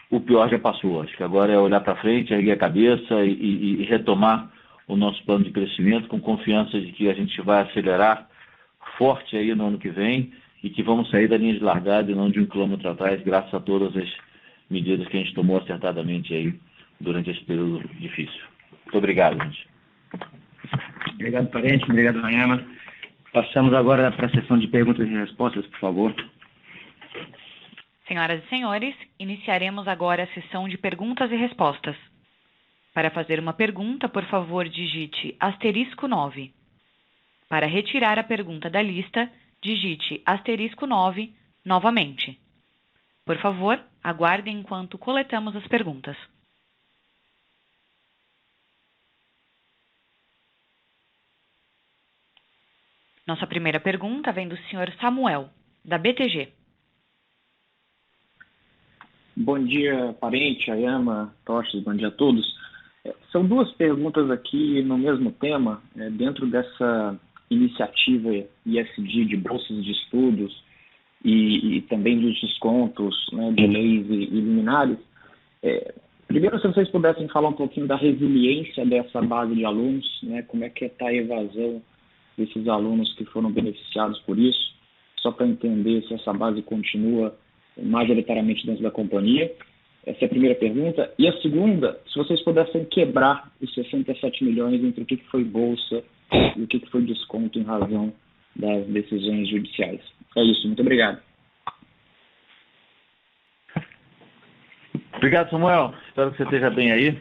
o pior já passou. Acho que agora é olhar para frente, erguer a cabeça e retomar o nosso plano de crescimento com confiança de que a gente vai acelerar forte aí no ano que vem e que vamos sair da linha de largada e não de 1 quilômetro atrás, graças a todas as medidas que a gente tomou acertadamente aí durante esse período difícil. Muito obrigado, gente. Obrigado, Parente. Obrigado, Hayama. Passamos agora para a sessão de perguntas e respostas, por favor. Senhoras e senhores, iniciaremos agora a sessão de perguntas e respostas. Para fazer uma pergunta, por favor, digite *9. Para retirar a pergunta da lista, digite *9 novamente. Por favor, aguardem enquanto coletamos as perguntas. Nossa primeira pergunta vem do senhor Samuel, da BTG. Bom dia, Parente, Hayama, Tostes, bom dia a todos. São duas perguntas aqui no mesmo tema, dentro dessa iniciativa ISD de bolsas de estudos e também dos descontos, né, de leis e liminares. Primeiro, se vocês pudessem falar um pouquinho da resiliência dessa base de alunos, né, como é que está a evasão desses alunos que foram beneficiados por isso, só para entender se essa base continua majoritariamente dentro da companhia. Essa é a primeira pergunta. E a segunda, se vocês pudessem quebrar os 67 milhões entre o que foi bolsa e o que foi desconto em razão das decisões judiciais. É isso, muito obrigado. Obrigado, Samuel. Espero que você esteja bem aí.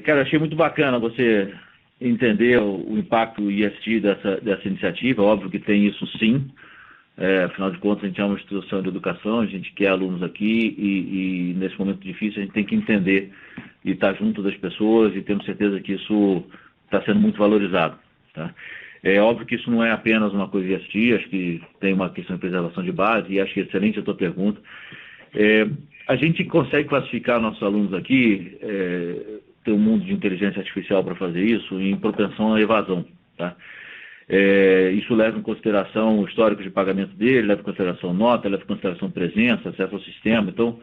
Cara, achei muito bacana você entender o impacto IST dessa iniciativa. Óbvio que tem isso sim. Afinal de contas, a gente é uma instituição de educação, a gente quer alunos aqui e nesse momento difícil a gente tem que entender e estar junto das pessoas e temos certeza que isso está sendo muito valorizado. Tá? É óbvio que isso não é apenas uma coisa de IST, acho que tem uma questão de preservação de base e acho que é excelente a tua pergunta. A gente consegue classificar nossos alunos aqui, tem um mundo de inteligência artificial para fazer isso, em propensão à evasão. Tá? Isso leva em consideração o histórico de pagamento dele, leva em consideração nota, leva em consideração presença, acesso ao sistema. Então,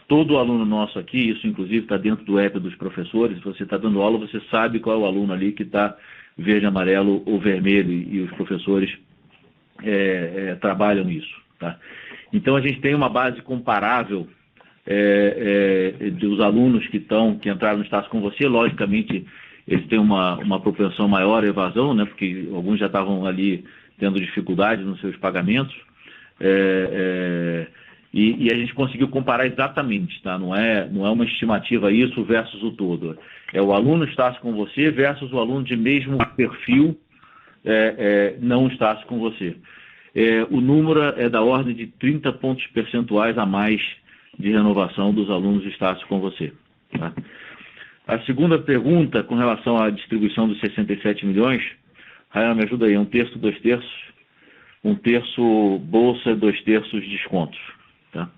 todo aluno nosso aqui, isso inclusive está dentro do app dos professores, se você está dando aula, você sabe qual é o aluno ali que está verde, amarelo ou vermelho e os professores trabalham isso. Tá? Então, a gente tem uma base comparável dos alunos que entraram no Estácio com você, logicamente, eles têm uma propensão maior à evasão, né, porque alguns já estavam ali tendo dificuldade nos seus pagamentos, e a gente conseguiu comparar exatamente, tá? Não é uma estimativa isso versus o todo. É o aluno Estácio com você versus o aluno de mesmo perfil não Estácio com você. O número é da ordem de 30 pontos percentuais a mais de renovação dos alunos Estácio com você. Tá? A segunda pergunta, com relação à distribuição dos 67 milhões, Rayan, me ajuda aí, 1/3, 2/3, 1/3 bolsa, 2/3 descontos. Tá?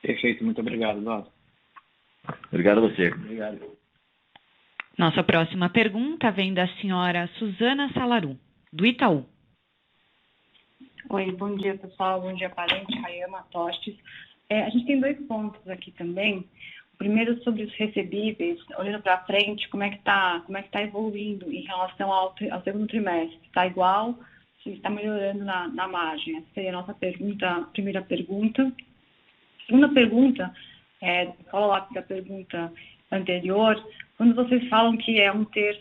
Perfeito, muito obrigado, Eduardo. Obrigado a você. Obrigado. Nossa próxima pergunta vem da senhora Suzana Salaru, do Itaú. Oi, bom dia, pessoal. Bom dia, Parente, Hayama, Tostes. A gente tem 2 pontos aqui também. O primeiro sobre os recebíveis, olhando para frente, como é que tá evoluindo em relação ao segundo trimestre? Está igual? Se está melhorando na margem? Essa seria a nossa primeira pergunta. Segunda pergunta, follow-up da pergunta anterior, quando vocês falam que é 1/3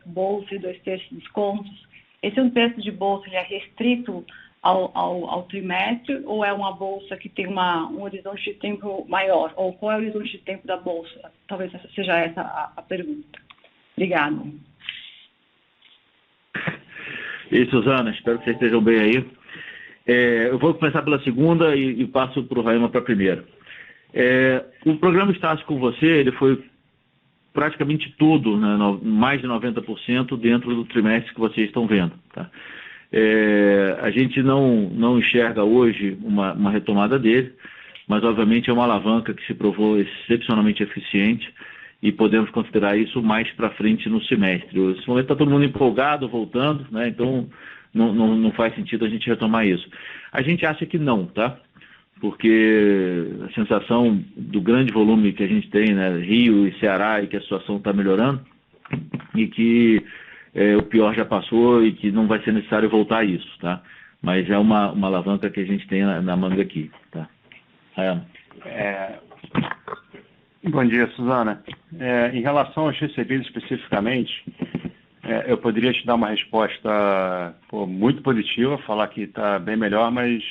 bolsa e 2/3 descontos, esse 1/3 de bolsa ele é restrito ao trimestre ou é uma bolsa que tem um horizonte de tempo maior? Ou qual é o horizonte de tempo da bolsa? Talvez seja essa a pergunta. Obrigada. E Suzana, espero que vocês estejam bem aí. Eu vou começar pela segunda e passo para o Hayama para a primeira. O programa Estácio com Você, ele foi praticamente tudo, né, mais de 90% dentro do trimestre que vocês estão vendo. Tá? A gente não enxerga hoje uma retomada dele, mas obviamente é uma alavanca que se provou excepcionalmente eficiente e podemos considerar isso mais para frente no semestre. Nesse momento está todo mundo empolgado, voltando, né, então não faz sentido a gente retomar isso. A gente acha que não, tá? Porque a sensação do grande volume que a gente tem, né, Rio e Ceará, e que a situação está melhorando, e que o pior já passou e que não vai ser necessário voltar a isso, tá? Mas é uma alavanca que a gente tem na manga aqui, tá? Bom dia, Suzana. Em relação aos recebidos especificamente, eu poderia te dar uma resposta muito positiva, falar que está bem melhor, mas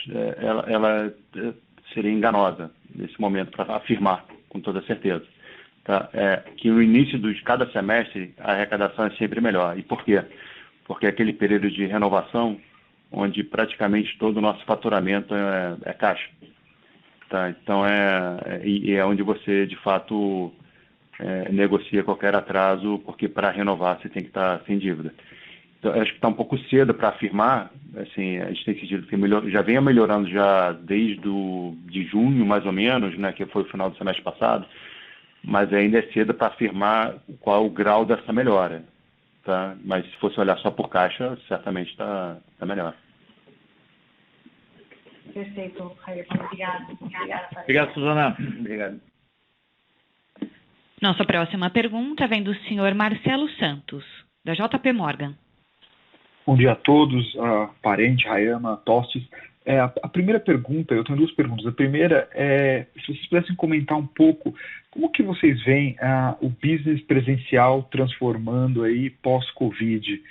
ela seria enganosa nesse momento para afirmar com toda certeza. Tá? Que no início de cada semestre a arrecadação é sempre melhor. E por quê? Porque é aquele período de renovação onde praticamente todo o nosso faturamento é caixa. Tá? Então é onde você de fato negocia qualquer atraso, porque para renovar você tem que estar sem dívida. Então, acho que está um pouco cedo para afirmar, assim, a gente tem sentido que já venha melhorando já desde de junho, mais ou menos, né, que foi o final do semestre passado, mas ainda é cedo para afirmar qual o grau dessa melhora. Tá? Mas se fosse olhar só por caixa, certamente está melhor. Perfeito, Hayama. Obrigada. Obrigado, Suzana. Obrigado. Nossa próxima pergunta vem do senhor Marcelo Santos, da JP Morgan. Bom dia a todos, Parente, Hayama, Tostes. A primeira pergunta, eu tenho duas perguntas. A primeira é, se vocês pudessem comentar um pouco, como que vocês veem o business presencial transformando aí pós-Covid?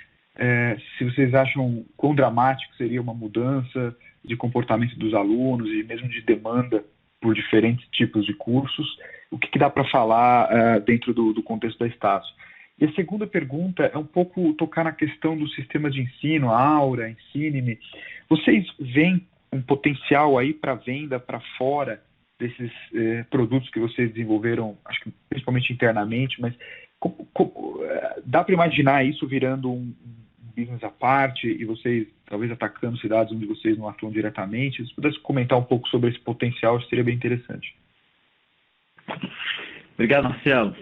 Se vocês acham quão dramático seria uma mudança de comportamento dos alunos e mesmo de demanda por diferentes tipos de cursos, o que dá para falar dentro do contexto da Estácio? E a segunda pergunta é um pouco tocar na questão do sistema de ensino, a Aura, Ensine-me. Vocês veem um potencial aí para venda para fora desses produtos que vocês desenvolveram, acho que principalmente internamente, mas dá para imaginar isso virando um business à parte e vocês talvez atacando cidades onde vocês não atuam diretamente? Se pudesse comentar um pouco sobre esse potencial, seria bem interessante. Obrigado, Marcelo.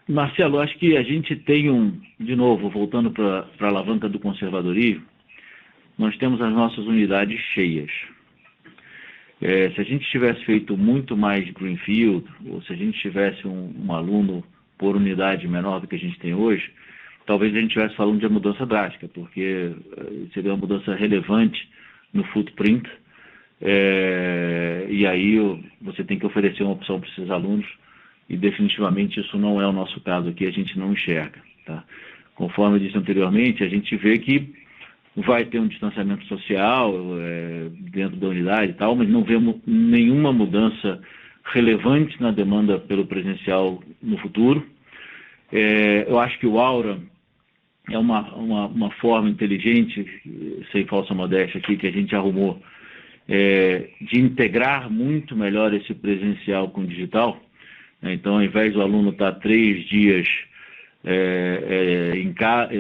Marcelo, acho que a gente tem de novo, voltando para a alavanca do conservadorismo, nós temos as nossas unidades cheias. Se a gente tivesse feito muito mais greenfield, ou se a gente tivesse um aluno por unidade menor do que a gente tem hoje, talvez a gente estivesse falando de uma mudança drástica, porque seria uma mudança relevante no footprint, e aí você tem que oferecer uma opção para esses alunos, e definitivamente isso não é o nosso caso aqui, a gente não enxerga. Tá? Conforme eu disse anteriormente, a gente vê que vai ter um distanciamento social dentro da unidade e tal, mas não vemos nenhuma mudança relevante na demanda pelo presencial no futuro. Eu acho que o Aura é uma forma inteligente, sem falsa modéstia aqui, que a gente arrumou, de integrar muito melhor esse presencial com o digital. Então, ao invés do aluno estar 3 dias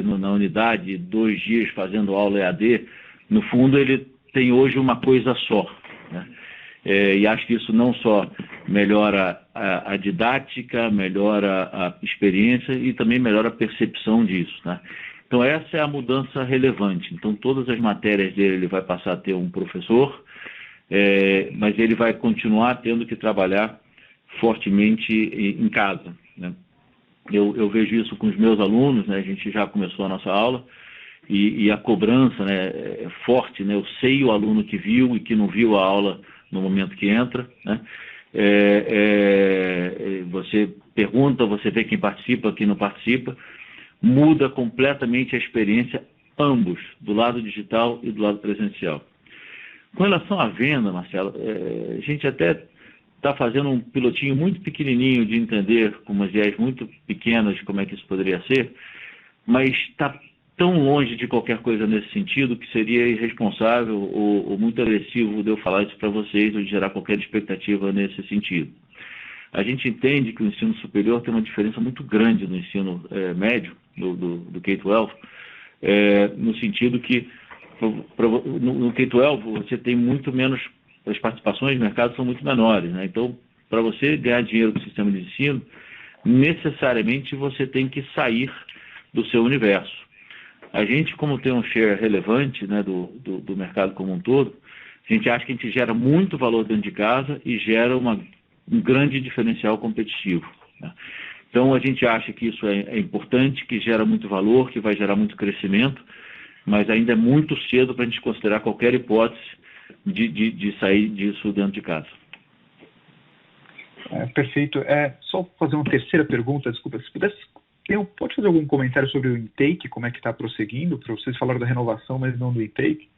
na unidade, 2 dias fazendo aula EAD, no fundo ele tem hoje uma coisa só. Né? E acho que isso não só melhora a didática, melhora a experiência e também melhora a percepção disso. Né? Então essa é a mudança relevante. Então todas as matérias dele ele vai passar a ter um professor, mas ele vai continuar tendo que trabalhar fortemente em casa. Né? Eu vejo isso com os meus alunos, né? A gente já começou a nossa aula, e a cobrança, né, é forte, né? Eu sei o aluno que viu e que não viu a aula no momento que entra. Né? Você pergunta, você vê quem participa, quem não participa, muda completamente a experiência, ambos, do lado digital e do lado presencial. Com relação à venda, Marcelo, a gente até está fazendo um pilotinho muito pequenininho de entender, com umas ideias muito pequenas, como é que isso poderia ser, mas está tão longe de qualquer coisa nesse sentido que seria irresponsável ou muito agressivo de eu falar isso para vocês ou de gerar qualquer expectativa nesse sentido. A gente entende que o ensino superior tem uma diferença muito grande do ensino médio, do K-12, no sentido que no K-12 você tem muito menos, as participações de mercado são muito menores, né? Então, para você ganhar dinheiro com o sistema de ensino, necessariamente você tem que sair do seu universo. A gente, como tem um share relevante, né, do mercado como um todo, a gente acha que a gente gera muito valor dentro de casa e gera um grande diferencial competitivo, né? Então, a gente acha que isso é importante, que gera muito valor, que vai gerar muito crescimento, mas ainda é muito cedo para a gente considerar qualquer hipótese de sair disso dentro de casa. Perfeito. Só fazer uma terceira pergunta, desculpa, se pudesse, pode fazer algum comentário sobre o intake, como é que está prosseguindo? Para vocês falaram da renovação, mas não do intake.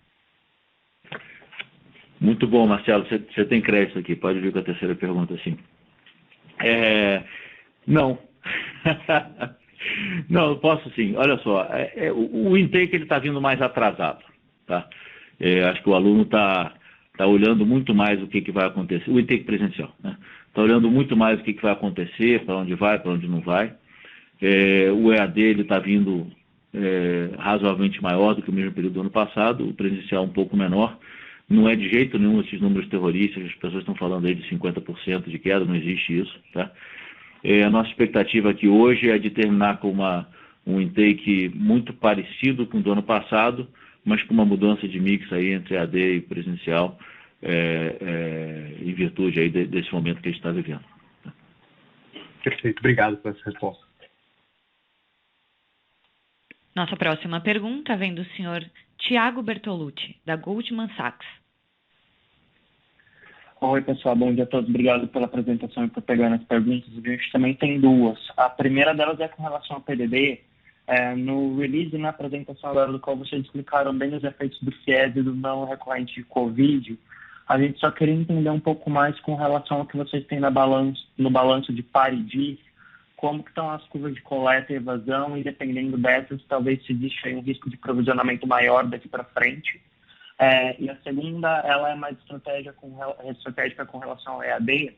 Muito bom, Marcelo, você tem crédito aqui, pode vir com a terceira pergunta, sim. Não. Não, eu posso sim. Olha só, o intake está vindo mais atrasado, tá? Acho que o aluno está olhando muito mais o que vai acontecer, o intake presencial, né? Está olhando muito mais o que vai acontecer, para onde vai, para onde não vai. O EAD está vindo razoavelmente maior do que o mesmo período do ano passado, o presencial um pouco menor. Não é de jeito nenhum esses números terroristas, as pessoas estão falando aí de 50% de queda, não existe isso, tá? A nossa expectativa aqui hoje é de terminar com um intake muito parecido com o do ano passado, mas com uma mudança de mix aí entre AD e presencial, em virtude aí desse momento que a gente está vivendo. Perfeito, obrigado por essa resposta. Nossa próxima pergunta vem do senhor Thiago Bertolucci, da Goldman Sachs. Oi, pessoal, bom dia a todos. Obrigado pela apresentação e por pegar as perguntas. A gente também tem duas. A primeira delas é com relação ao PDD. No release e na apresentação agora do qual vocês explicaram bem os efeitos do FIES e do não recorrente de Covid, a gente só queria entender um pouco mais com relação ao que vocês têm no balanço de par e DIS, como que estão as curvas de coleta e evasão, e dependendo dessas, talvez se existe aí um risco de provisionamento maior daqui para frente. E a segunda, ela é mais estratégica com relação ao EAD.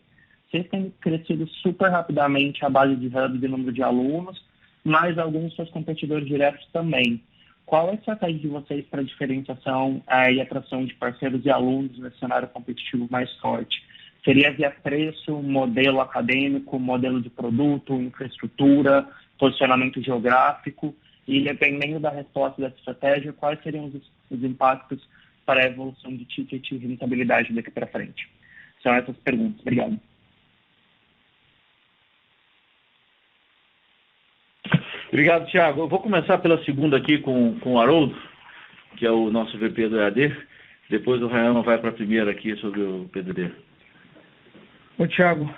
Vocês têm crescido super rapidamente a base de hubs e número de alunos, mas alguns dos seus competidores diretos também. Qual é a estratégia de vocês para diferenciação e atração de parceiros e alunos nesse cenário competitivo mais forte? Seria via preço, modelo acadêmico, modelo de produto, infraestrutura, posicionamento geográfico? E dependendo da resposta dessa estratégia, quais seriam os impactos para a evolução de ticket e rentabilidade daqui para frente? São essas perguntas. Obrigado. Obrigado, Thiago. Eu vou começar pela segunda aqui com o Haroldo, que é o nosso VP do EAD. Depois o Rayama vai para a primeira aqui sobre o PDD. Ô, Thiago,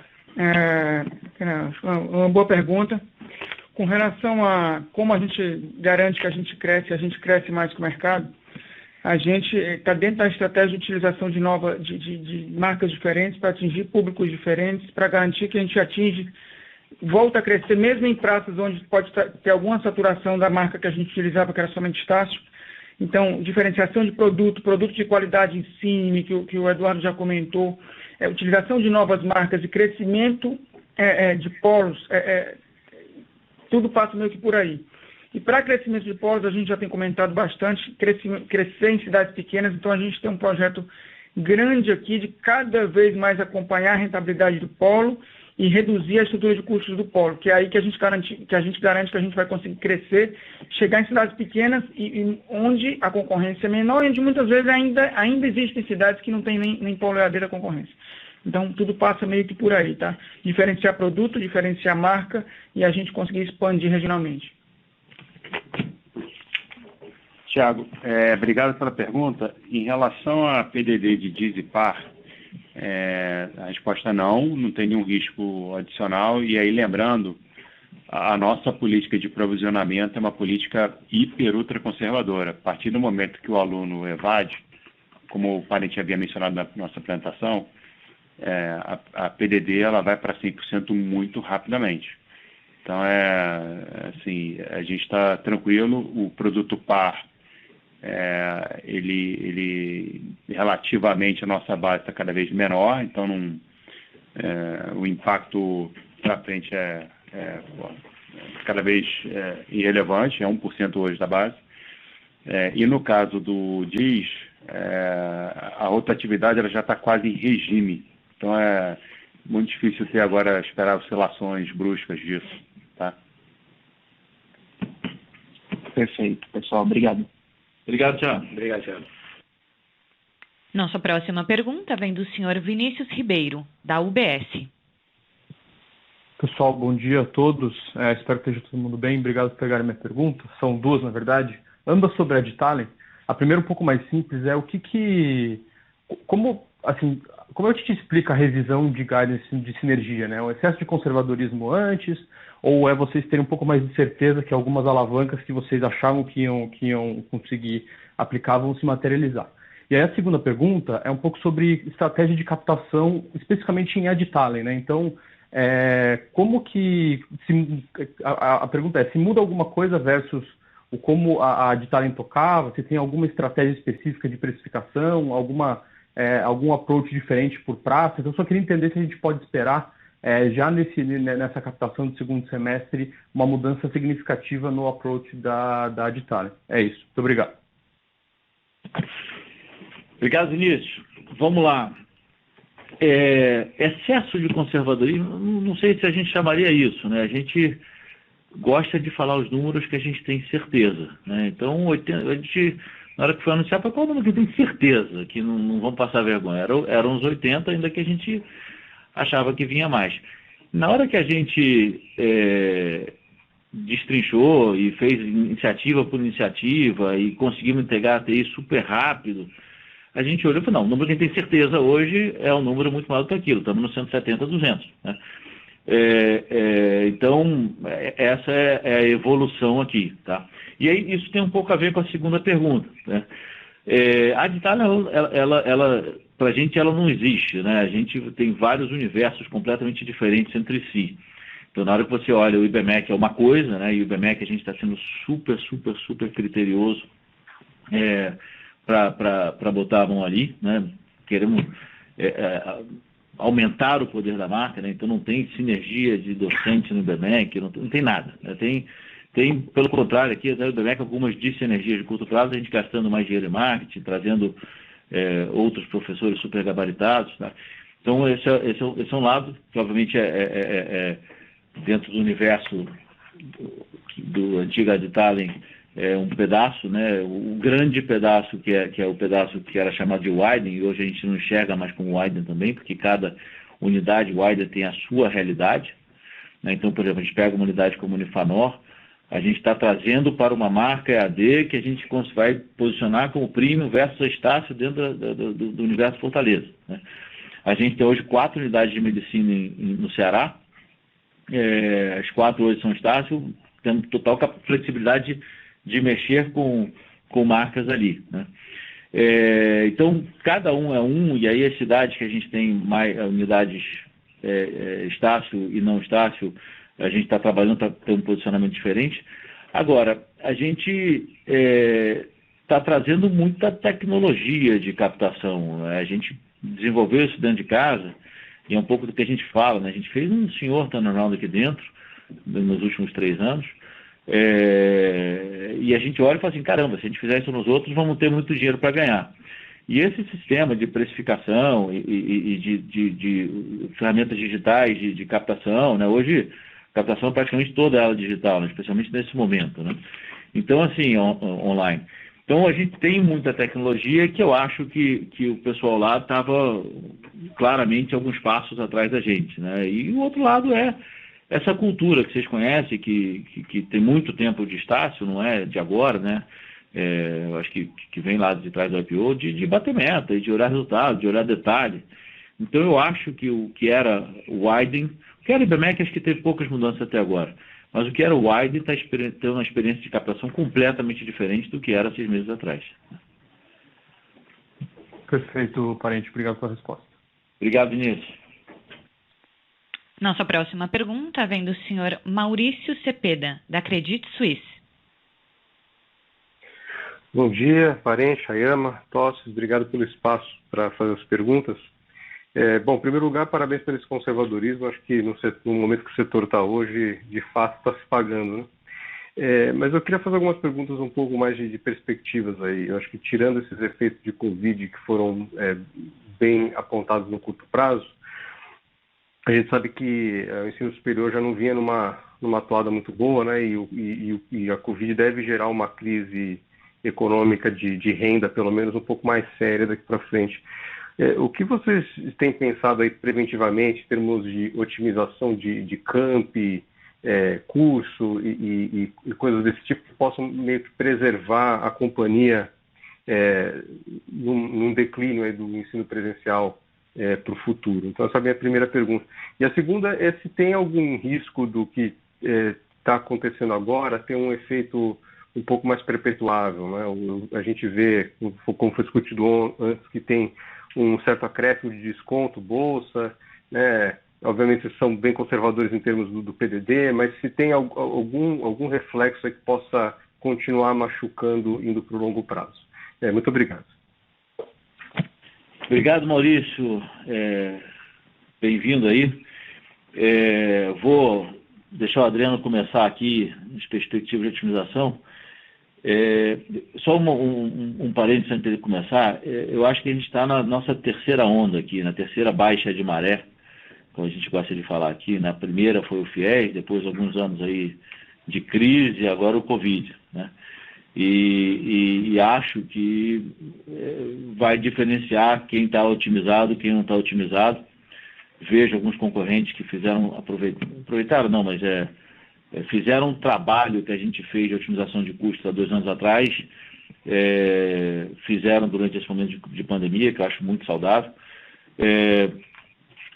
uma boa pergunta. Com relação a como a gente garante que a gente cresce mais que o mercado, a gente está dentro da estratégia de utilização de marcas diferentes para atingir públicos diferentes, para garantir que a gente volta a crescer, mesmo em praças onde pode ter alguma saturação da marca que a gente utilizava, que era somente Estácio. Então, diferenciação de produto de qualidade em cima, que o Eduardo já comentou, utilização de novas marcas e crescimento de polos, tudo passa meio que por aí. E para crescimento de polos, a gente já tem comentado bastante, crescer em cidades pequenas, então a gente tem um projeto grande aqui de cada vez mais acompanhar a rentabilidade do polo e reduzir a estrutura de custos do polo, que é aí que a gente garante que a gente vai conseguir crescer, chegar em cidades pequenas e onde a concorrência é menor e onde muitas vezes ainda existem cidades que não tem nem polo EAD da concorrência. Então, tudo passa meio que por aí, tá? Diferenciar produto, diferenciar marca e a gente conseguir expandir regionalmente. Thiago, obrigado pela pergunta. Em relação a PDD de DIS e PAR, a resposta não tem nenhum risco adicional. E aí, lembrando, a nossa política de provisionamento é uma política ultra conservadora. A partir do momento que o aluno evade, como o parente havia mencionado na nossa apresentação, a PDD ela vai para 100% muito rapidamente. Então, assim, a gente está tranquilo. O produto par, ele relativamente a nossa base está cada vez menor, então o impacto para frente é cada vez irrelevante, é 1% hoje da base. E no caso do DIS, a rotatividade ela já está quase em regime, então é muito difícil ter agora esperar oscilações bruscas disso, tá? Perfeito, pessoal. Obrigado. Obrigado, Thiago. Obrigado, Thiago. Nossa próxima pergunta vem do senhor Vinícius Ribeiro, da UBS. Pessoal, bom dia a todos. Espero que esteja todo mundo bem. Obrigado por pegarem minha pergunta. São duas, na verdade. Ambas sobre a Adtalem. A primeira, um pouco mais simples, é como a gente explica a revisão de guidance de sinergia, né? O excesso de conservadorismo antes, ou é vocês terem um pouco mais de certeza que algumas alavancas que vocês achavam que iam conseguir aplicar vão se materializar? E aí a segunda pergunta é um pouco sobre estratégia de captação, especificamente em Adtalem, né? Então, a pergunta é, se muda alguma coisa versus como a Adtalem tocava, se tem alguma estratégia específica de precificação, algum approach diferente por praça. Então, eu só queria entender se a gente pode esperar, já nessa captação do segundo semestre, uma mudança significativa no approach da Adtalem. É isso. Muito obrigado. Obrigado, Vinícius. Vamos lá. Excesso de conservadorismo, não sei se a gente chamaria isso, né? A gente gosta de falar os números que a gente tem certeza, né? Então, a gente, na hora que foi anunciar, qual o número que tem certeza que não vão passar vergonha? Eram uns 80, ainda que a gente achava que vinha mais. Na hora que a gente destrinchou e fez iniciativa por iniciativa e conseguimos entregar a TI super rápido, a gente olhou e falou, não, o número que a gente tem certeza hoje é um número muito maior do que aquilo, estamos no 170, 200, né? Então, essa é a evolução aqui, tá? E aí, isso tem um pouco a ver com a segunda pergunta, né? A Adtalem, ela para a gente, ela não existe, né? A gente tem vários universos completamente diferentes entre si. Então, na hora que você olha, o IBMEC é uma coisa, né? E o IBMEC a gente está sendo super criterioso para botar a mão ali, né? Queremos aumentar o poder da marca, né? Então não tem sinergia de docente no IBMEC, não tem nada, né? Tem, pelo contrário, aqui no IBMEC algumas dissinergias de curto prazo, a gente gastando mais dinheiro em marketing, trazendo outros professores super gabaritados, tá? Então esse é um lado, que obviamente dentro do universo do antigo Adtalem, um pedaço, né? O grande pedaço que é o pedaço que era chamado de Widen, e hoje a gente não enxerga mais como Widen também, porque cada unidade Widen tem a sua realidade, né? Então, por exemplo, a gente pega uma unidade como Unifanor, a gente está trazendo para uma marca EAD que a gente vai posicionar como Premium versus a Estácio dentro do universo Fortaleza, né? A gente tem hoje 4 unidades de medicina no Ceará, as 4 hoje são Estácio, temos total flexibilidade de mexer com marcas ali, né? Então, cada um é um, e aí as cidades que a gente tem mais unidades Estácio e não Estácio, a gente está trabalhando para ter um posicionamento diferente. Agora, a gente está trazendo muita tecnologia de captação. A gente desenvolveu isso dentro de casa, e é um pouco do que a gente fala, né? A gente fez um senhor turnaround aqui dentro, nos últimos 3 anos, e a gente olha e fala assim, caramba, se a gente fizer isso nos outros, vamos ter muito dinheiro para ganhar. E esse sistema de precificação e de ferramentas digitais de captação, né? Hoje, a captação é praticamente toda ela digital, né? Especialmente nesse momento, né? Então, assim, online. Então, a gente tem muita tecnologia que eu acho que o pessoal lá estava claramente alguns passos atrás da gente, né? E o outro lado é essa cultura que vocês conhecem, que tem muito tempo de Estácio, não é de agora, né? Eu acho que vem lá de trás do IPO, de bater meta, de olhar resultado, de olhar detalhe. Então, eu acho que o que era o Widen, o que era o IBMEC, acho que teve poucas mudanças até agora. Mas o que era o Widen está tendo uma experiência de captação completamente diferente do que era 6 meses atrás. Perfeito, Parente. Obrigado pela resposta. Obrigado, Vinícius. Nossa próxima pergunta vem do senhor Maurício Cepeda, da Credit Suisse. Bom dia, Parente, Hayama, Tostes, obrigado pelo espaço para fazer as perguntas. Bom, em primeiro lugar, parabéns pelo esse conservadorismo. Acho que no momento que o setor está hoje, de fato, está se pagando, né? Mas eu queria fazer algumas perguntas um pouco mais de perspectivas aí. Eu acho que tirando esses efeitos de Covid que foram bem apontados no curto prazo, a gente sabe que o ensino superior já não vinha numa toada muito boa, né? E a Covid deve gerar uma crise econômica de renda, pelo menos um pouco mais séria daqui para frente. O que vocês têm pensado aí preventivamente em termos de otimização de campi, curso e coisas desse tipo que possam meio que preservar a companhia num declínio aí do ensino presencial para o futuro? Então, essa é a minha primeira pergunta. E a segunda é se tem algum risco do que está acontecendo agora ter um efeito um pouco mais perpetuável, né? A gente vê, como foi discutido antes, que tem um certo acréscimo de desconto, bolsa, né? Obviamente vocês são bem conservadores em termos do PDD, mas se tem algum reflexo aí que possa continuar machucando indo para o longo prazo. Muito obrigado. Obrigado, Maurício. Bem-vindo aí. Vou deixar o Adriano começar aqui nas perspectivas de otimização. Só um parênteses antes de começar. Eu acho que a gente está na nossa terceira onda aqui, na terceira baixa de maré, como a gente gosta de falar aqui. Na primeira foi o FIES, depois alguns anos aí de crise, agora o Covid, né? E acho que vai diferenciar quem está otimizado e quem não está otimizado. Vejo alguns concorrentes que aproveitaram não, mas fizeram um trabalho que a gente fez de otimização de custos há 2 anos atrás, fizeram durante esse momento de pandemia, que eu acho muito saudável,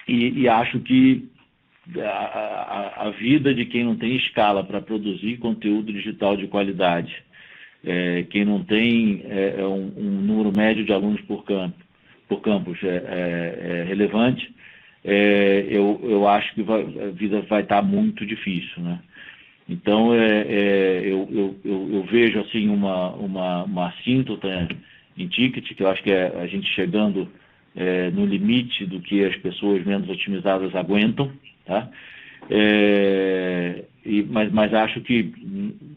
e acho que a vida de quem não tem escala para produzir conteúdo digital de qualidade, quem não tem um número médio de alunos por campus relevante, eu acho que a vida vai estar muito difícil, né? Então, eu vejo assim uma assíntota em ticket, que eu acho que é a gente chegando no limite do que as pessoas menos otimizadas aguentam, tá? Mas acho que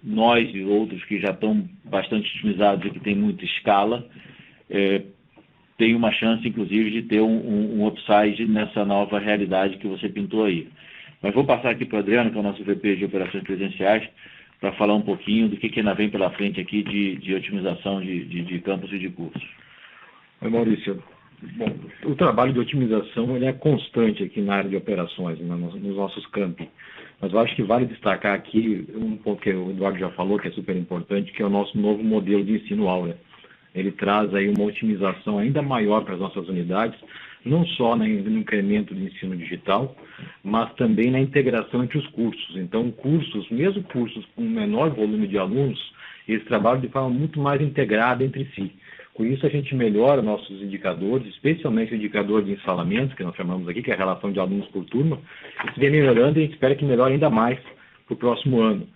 nós e outros que já estão bastante otimizados e que têm muita escala, tem uma chance, inclusive, de ter um upside nessa nova realidade que você pintou aí. Mas vou passar aqui para o Adriano, que é o nosso VP de operações presenciais, para falar um pouquinho do que ainda vem pela frente aqui de otimização de campus e de cursos. Oi, Maurício. Bom, o trabalho de otimização ele é constante aqui na área de operações, nos nossos campi. Mas eu acho que vale destacar aqui um ponto que o Eduardo já falou, que é super importante, que é o nosso novo modelo de ensino aula. Ele traz aí uma otimização ainda maior para as nossas unidades, não só no incremento do ensino digital, mas também na integração entre os cursos. Então, mesmo cursos com menor volume de alunos, eles trabalham de forma muito mais integrada entre si. Com isso, a gente melhora nossos indicadores, especialmente o indicador de ensalamento, que nós chamamos aqui, que é a relação de alunos por turma. Isso vem melhorando e a gente espera que melhore ainda mais para o próximo ano.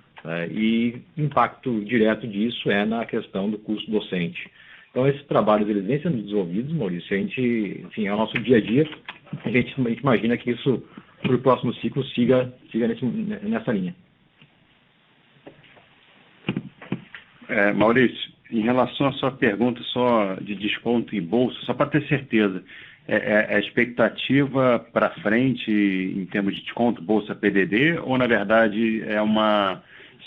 E o impacto direto disso é na questão do custo docente. Então, esses trabalhos eles vêm sendo desenvolvidos, Maurício. A gente, enfim, é o nosso dia a dia. A gente imagina que isso, para o próximo ciclo, siga nessa linha. Maurício, em relação à sua pergunta só de desconto e bolsa, só para ter certeza, a expectativa para frente em termos de desconto, bolsa, PDD, ou na verdade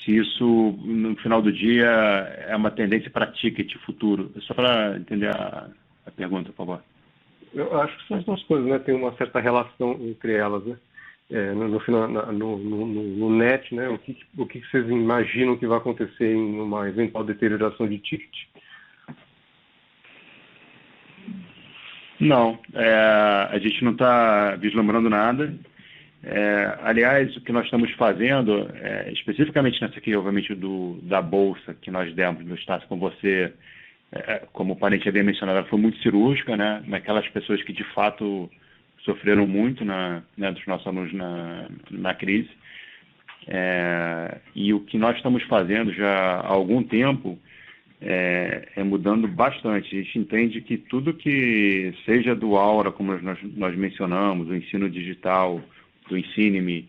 se isso no final do dia é uma tendência para ticket futuro? Só para entender a pergunta, por favor. Eu acho que são as duas coisas, né? Tem uma certa relação entre elas, né? No final, no net, né? O que vocês imaginam que vai acontecer em uma eventual deterioração de ticket? Não, a gente não está vislumbrando nada. Aliás, o que nós estamos fazendo, especificamente nessa aqui, obviamente, da bolsa que nós demos no Estácio com você, como o parente havia mencionado, ela foi muito cirúrgica, né? Naquelas pessoas que de fato sofreram muito dos nossos alunos na crise. E o que nós estamos fazendo já há algum tempo é mudando bastante. A gente entende que tudo que seja do Aura, como nós mencionamos, o ensino digital, do Ensine-me,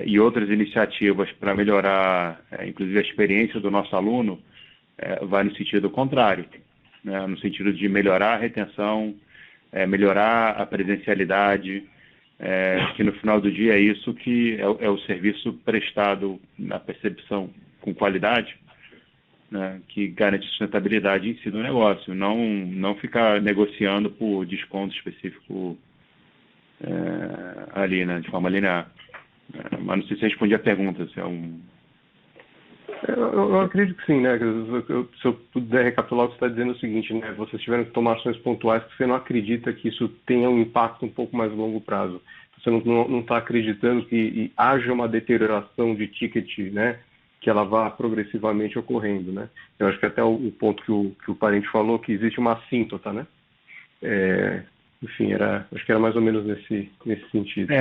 e outras iniciativas para melhorar, inclusive, a experiência do nosso aluno, vai no sentido contrário, né? No sentido de melhorar a retenção, melhorar a presencialidade, que no final do dia é isso que é o serviço prestado na percepção com qualidade, né, que garante sustentabilidade em si do negócio, não ficar negociando por desconto específico ali, né, de forma linear. Mas não sei se respondi a pergunta, se é um... Eu acredito que sim, né? Se eu puder recapitular, o que você está dizendo é o seguinte, né? Vocês tiveram que tomar ações pontuais que você não acredita que isso tenha um impacto um pouco mais longo prazo. Você não está acreditando que haja uma deterioração de ticket, né? Que ela vá progressivamente ocorrendo, né? Eu acho que até o ponto que o parente falou, que existe uma assíntota, né? Enfim, acho que era mais ou menos nesse sentido.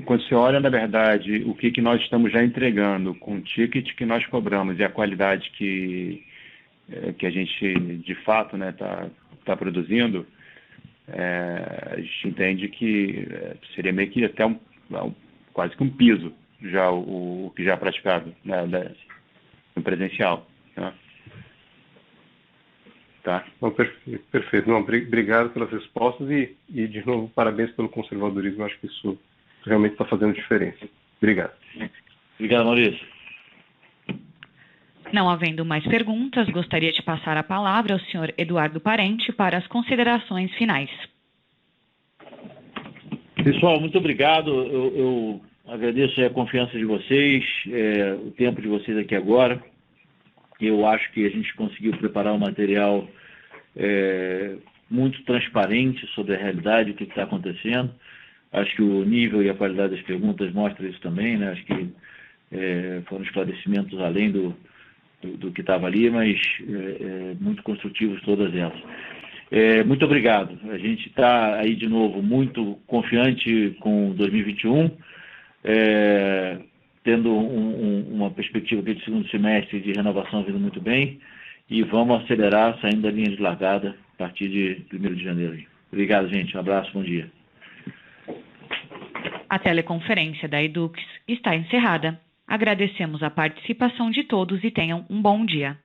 Quando você olha, na verdade, o que nós estamos já entregando com o ticket que nós cobramos e a qualidade que a gente, de fato, né, tá produzindo, a gente entende que seria meio que até quase que um piso já o que já é praticado, né, no presencial. Né? Tá. Não, perfeito. Não, obrigado pelas respostas e, de novo, parabéns pelo conservadorismo. Acho que isso realmente está fazendo diferença. Obrigado. Obrigado, Maurício. Não havendo mais perguntas, gostaria de passar a palavra ao senhor Eduardo Parente para as considerações finais. Pessoal, muito obrigado. Eu agradeço a confiança de vocês, o tempo de vocês aqui agora. Eu acho que a gente conseguiu preparar um material muito transparente sobre a realidade, o que está acontecendo. Acho que o nível e a qualidade das perguntas mostra isso também, né? Acho que foram esclarecimentos além do que estava ali, mas muito construtivos todas elas. Muito obrigado. A gente está aí de novo muito confiante com 2021, tendo uma perspectiva de segundo semestre de renovação vindo muito bem, e vamos acelerar saindo da linha de largada a partir de 1º de janeiro. Obrigado, gente. Um abraço, bom dia. A teleconferência da Edux está encerrada. Agradecemos a participação de todos e tenham um bom dia.